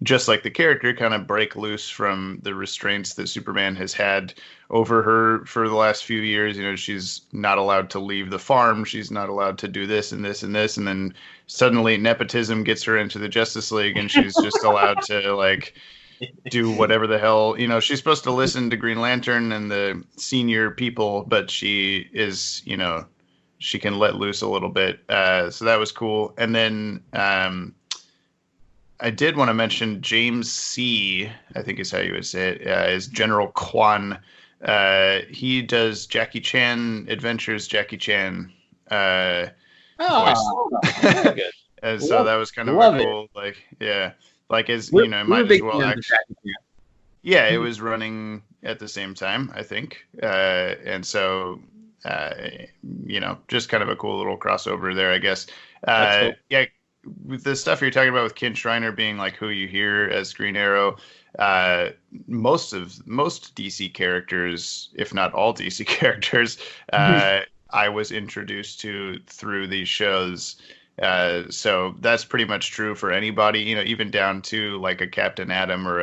just like the character, kind of break loose from the restraints that Superman has had over her for the last few years. She's not allowed to leave the farm. She's not allowed to do this and this and this. And then suddenly nepotism gets her into the Justice League, and she's just allowed to like do whatever the hell, she's supposed to listen to Green Lantern and the senior people, but she is, she can let loose a little bit. So that was cool. And then, I did want to mention James C., I think is how you would say it, is General Kwan. He does Jackie Chan Adventures, Jackie Chan voice. Very good. And so that was kind of a cool, like, yeah. Like, as, might as well actually. Yeah, it was running at the same time, I think. And so, just kind of a cool little crossover there, I guess. Cool. Yeah. With the stuff you're talking about with Ken Shriner being like who you hear as Green Arrow, most DC characters, if not all DC characters, I was introduced to through these shows. So that's pretty much true for anybody, even down to like a Captain Atom or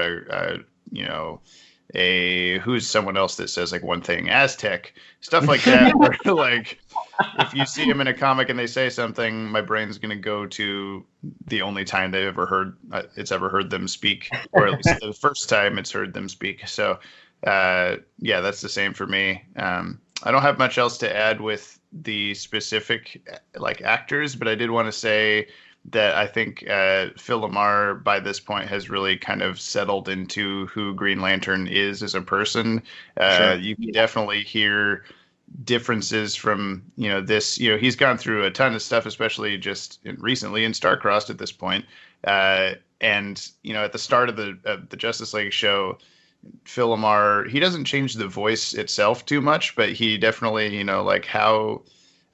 a who's someone else that says like one thing, Aztec, stuff like that. Where like if you see him in a comic and they say something, my brain's gonna go to the only time they've ever heard them speak, or at least the first time it's heard them speak. So yeah, that's the same for me. I don't have much else to add with the specific like actors, but I did want to say that I think Phil LaMarr by this point has really kind of settled into who Green Lantern is as a person. Sure. You can definitely hear differences from, this, he's gone through a ton of stuff, especially just recently in Starcrossed at this point. And, at the start of the Justice League show, Phil LaMarr, he doesn't change the voice itself too much, but he definitely, like how,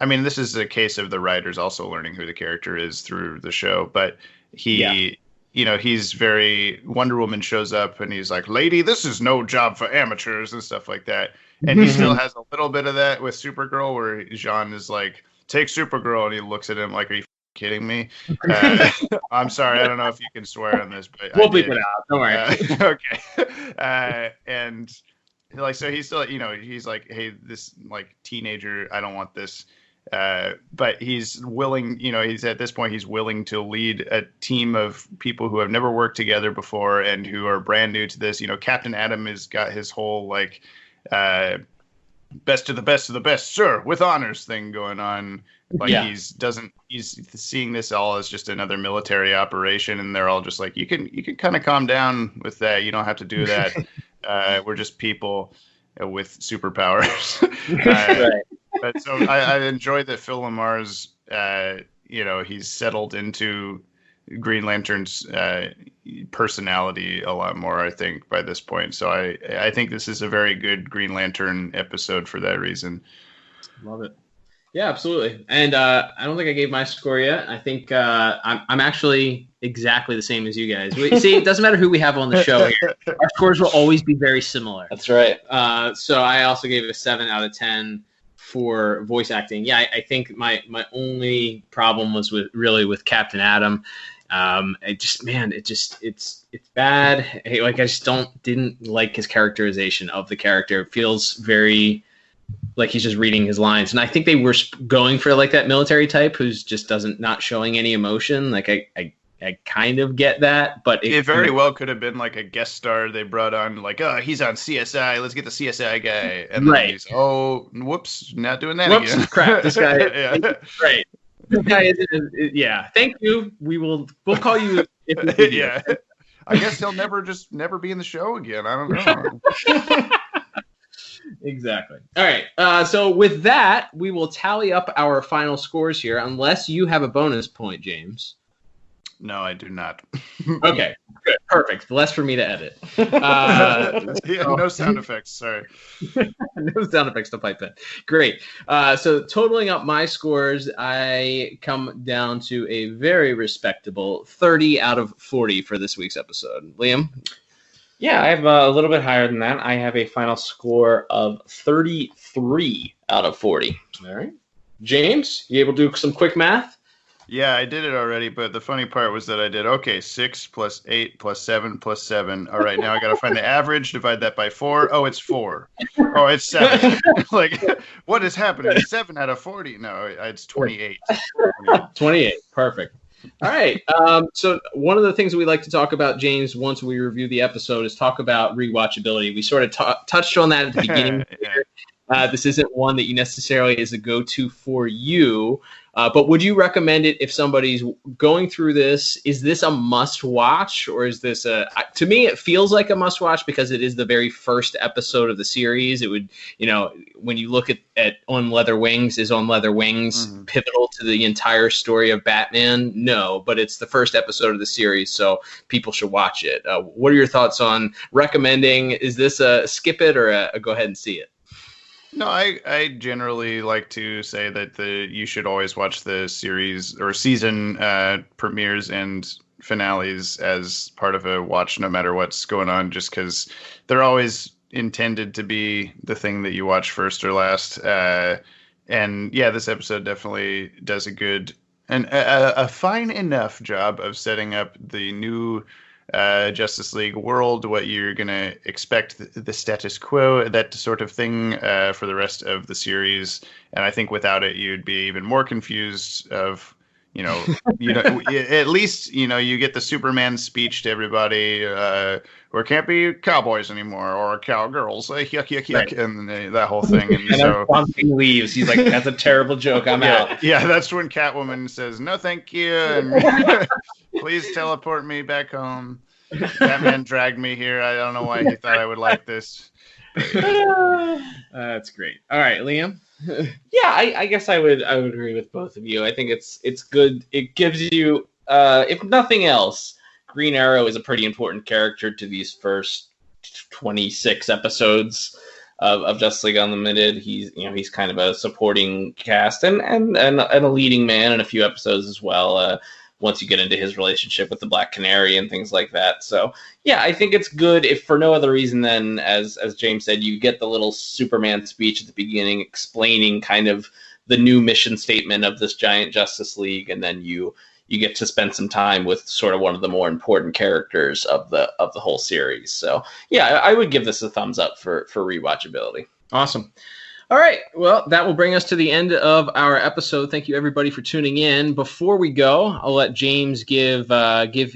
I mean, this is a case of the writers also learning who the character is through the show, but he, he's very, Wonder Woman shows up and he's like, lady, this is no job for amateurs and stuff like that. And he still has a little bit of that with Supergirl, where Jean is like, take Supergirl. And he looks at him like, are you kidding me? I'm sorry. I don't know if you can swear on this, but we'll bleep it out. Don't worry. Okay. And like, so he's still, he's like, hey, this like teenager, I don't want this. But he's willing, he's at this point, he's willing to lead a team of people who have never worked together before and who are brand new to this. Captain Atom has got his whole like, best of the best of the best, sir, with honors thing going on. Like he's seeing this all as just another military operation, and they're all just like, you can kind of calm down with that. You don't have to do that. We're just people with superpowers. Right. But so I enjoy that Phil LaMarr's, he's settled into Green Lantern's personality a lot more, I think, by this point. So I think this is a very good Green Lantern episode for that reason. Love it. Yeah, absolutely. And I don't think I gave my score yet. I think I'm actually exactly the same as you guys. See, it doesn't matter who we have on the show here. Our scores will always be very similar. That's right. So I also gave it a 7 out of 10 for voice acting. Yeah, I think my only problem was with Captain Atom. It's bad. I just didn't like his characterization of the character. It feels very like he's just reading his lines. And I think they were going for like that military type who's just not showing any emotion. Like I I kind of get that, but it very well could have been like a guest star they brought on, like, oh, he's on CSI, let's get the CSI guy, and then he's, oh, whoops, not doing that again. Crap, this guy, right? This guy isn't. Yeah, thank you. We'll call you. If we yeah, I guess he'll never be in the show again. I don't know. Exactly. All right. So with that, we will tally up our final scores here, unless you have a bonus point, James. No, I do not. Okay. Good. Perfect. Less for me to edit. No sound effects. Sorry. No sound effects to pipe in. Great. So totaling up my scores, I come down to a very respectable 30 out of 40 for this week's episode. Liam? Yeah, I have a little bit higher than that. I have a final score of 33 out of 40. All right. James, you able to do some quick math? Yeah, I did it already, but the funny part was that I did, 6 plus 8 plus 7 plus 7. All right, now I got to find the average, divide that by 4. Oh, it's 4. Oh, it's 7. Like, what is happening? 7 out of 40? No, it's 28. 28. Perfect. All right. So one of the things we like to talk about, James, once we review the episode is talk about rewatchability. We sort of touched on that at the beginning. This isn't one that you necessarily is a go-to for you, but would you recommend it if somebody's going through this? Is this a must-watch, or is this to me, it feels like a must-watch because it is the very first episode of the series. It would, when you look at On Leather Wings, is On Leather Wings pivotal to the entire story of Batman? No, but it's the first episode of the series, so people should watch it. What are your thoughts on recommending? Is this a skip it or a go ahead and see it? No, I generally like to say that you should always watch the series or season premieres and finales as part of a watch, no matter what's going on, just because they're always intended to be the thing that you watch first or last. And yeah, this episode definitely does a good and a fine enough job of setting up the new Justice League world, what you're going to expect, the status quo, that sort of thing for the rest of the series. And I think without it, you'd be even more confused of, at least, you get the Superman speech to everybody, or can't be cowboys anymore, or cowgirls, yuck, yuck, yuck, right. And that whole thing. And so Thing leaves. He's like, that's a terrible joke. I'm out. Yeah, that's when Catwoman says, no, thank you. And please teleport me back home. Batman dragged me here. I don't know why he thought I would like this. That's great. All right, Liam. Yeah, I guess I would agree with both of you. I think it's good. It gives you, if nothing else, Green Arrow is a pretty important character to these first 26 episodes of Justice League Unlimited. He's kind of a supporting cast and a leading man in a few episodes as well. Once you get into his relationship with the Black Canary and things like that. So yeah, I think it's good if for no other reason than, as James said, you get the little Superman speech at the beginning explaining kind of the new mission statement of this giant Justice League, and then you get to spend some time with sort of one of the more important characters of the whole series. So yeah, I would give this a thumbs up for rewatchability. Awesome. All right. Well, that will bring us to the end of our episode. Thank you, everybody, for tuning in. Before we go, I'll let James give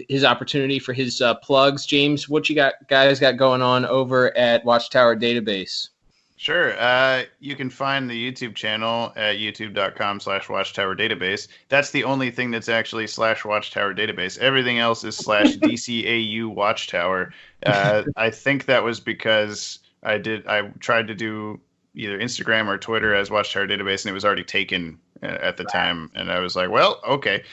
his opportunity for his plugs. James, what you guys got going on over at Watchtower Database? Sure. You can find the YouTube channel at youtube.com/Watchtower Database. That's the only thing that's actually /Watchtower Database. Everything else is /DCAU Watchtower. I think that was because I tried to do either Instagram or Twitter as Watchtower Database, and it was already taken at the time. And I was like, well, okay.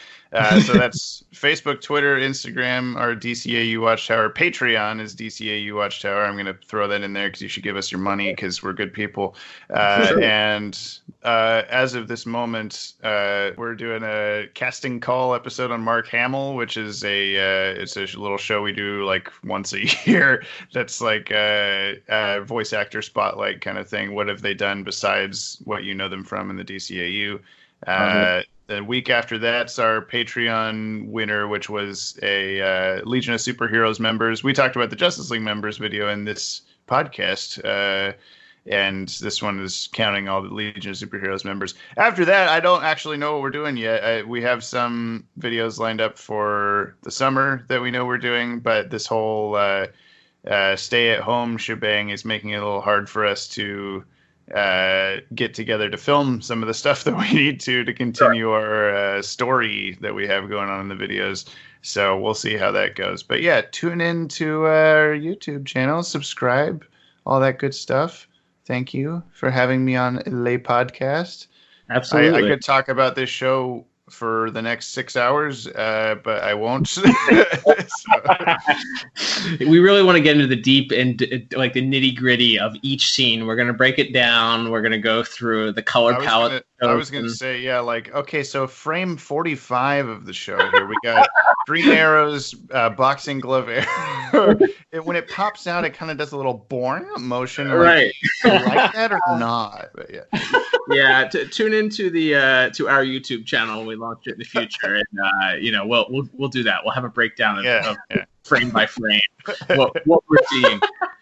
So that's Facebook, Twitter, Instagram are DCAU Watchtower. Patreon is DCAU Watchtower. I'm going to throw that in there because you should give us your money because we're good people. And as of this moment, we're doing a casting call episode on Mark Hamill, which is it's a little show we do like once a year. That's like a voice actor spotlight kind of thing. What have they done besides what you know them from in the DCAU? The week after that's our Patreon winner, which was a Legion of Superheroes members. We talked about the Justice League members video in this podcast. and this one is counting all the Legion of Superheroes members. After that, I don't actually know what we're doing yet. We have some videos lined up for the summer that we know we're doing, but this whole stay-at-home shebang is making it a little hard for us to get together to film some of the stuff that we need to continue our story that we have going on in the videos. So we'll see how that goes. But yeah, tune in to our YouTube channel, subscribe, all that good stuff. Thank you for having me on Le Podcast. Absolutely. I could talk about this show for the next 6 hours, but I won't. We really want to get into the deep and like the nitty gritty of each scene. We're going to break it down. We're going to go through the color palette. I was going to say, yeah, like, okay, so frame 45 of the show here, we got Green Arrow's boxing glove arrow. When it pops out, it kind of does a little boring motion. Right. Like, you like that or not? But yeah. Yeah, tune into the to our YouTube channel when we launch it in the future, and we'll do that. We'll have a breakdown of frame by frame what we're seeing.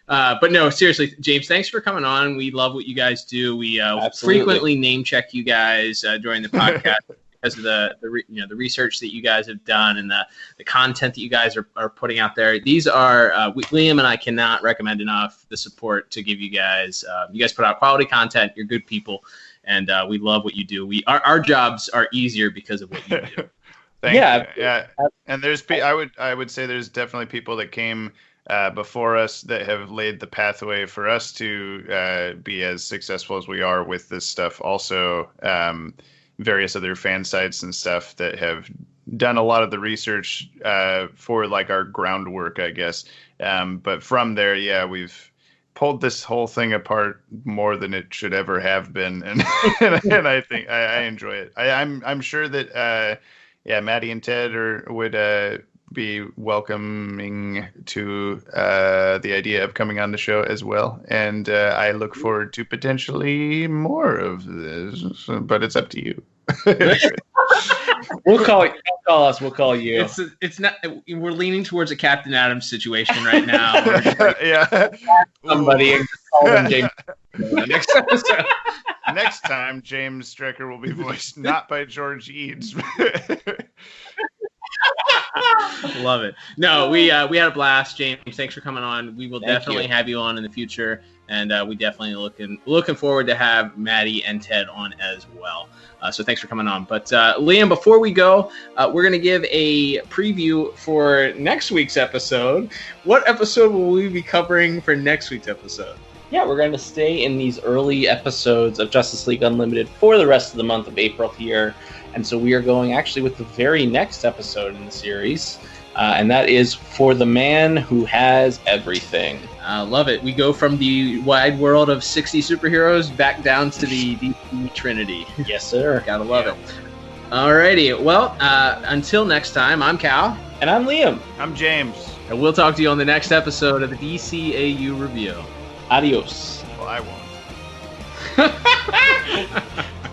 But no, seriously, James, thanks for coming on. We love what you guys do. We frequently name check you guys during the podcast because of the research that you guys have done and the content that you guys are putting out there. These are Liam and I cannot recommend enough the support to give you guys. You guys put out quality content. You're good people. And we love what you do. Our jobs are easier because of what you do. Thank you. Yeah. And there's I would say there's definitely people that came before us that have laid the pathway for us to be as successful as we are with this stuff. Also, various other fan sites and stuff that have done a lot of the research for like our groundwork, I guess. But from there, yeah, we've pulled this whole thing apart more than it should ever have been, and and I think I enjoy it. I'm sure that Maddie and Ted would be welcoming to the idea of coming on the show as well, and I look forward to potentially more of this. But it's up to you. We'll call you. Don't call us. We'll call you. It's not. We're leaning towards a Captain Adams situation right now. Yeah. Somebody and just call them James. Next episode. Next time, James Strecker will be voiced not by George Eads. Love it. No, we had a blast, James. Thanks for coming on. We will definitely have you on in the future, and we definitely looking forward to have Maddie and Ted on as well. So thanks for coming on. But Liam, before we go, we're going to give a preview for next week's episode. What episode will we be covering for next week's episode? Yeah, we're going to stay in these early episodes of Justice League Unlimited for the rest of the month of April here. And so we are going actually with the very next episode in the series. And that is For the Man Who Has Everything. Love it. We go from the wide world of 60 superheroes back down to the DC Trinity. Yes, sir. Gotta love it. Alrighty. Well, until next time, I'm Cal. And I'm Liam. I'm James. And we'll talk to you on the next episode of the DCAU Review. Adios. Well, I won't.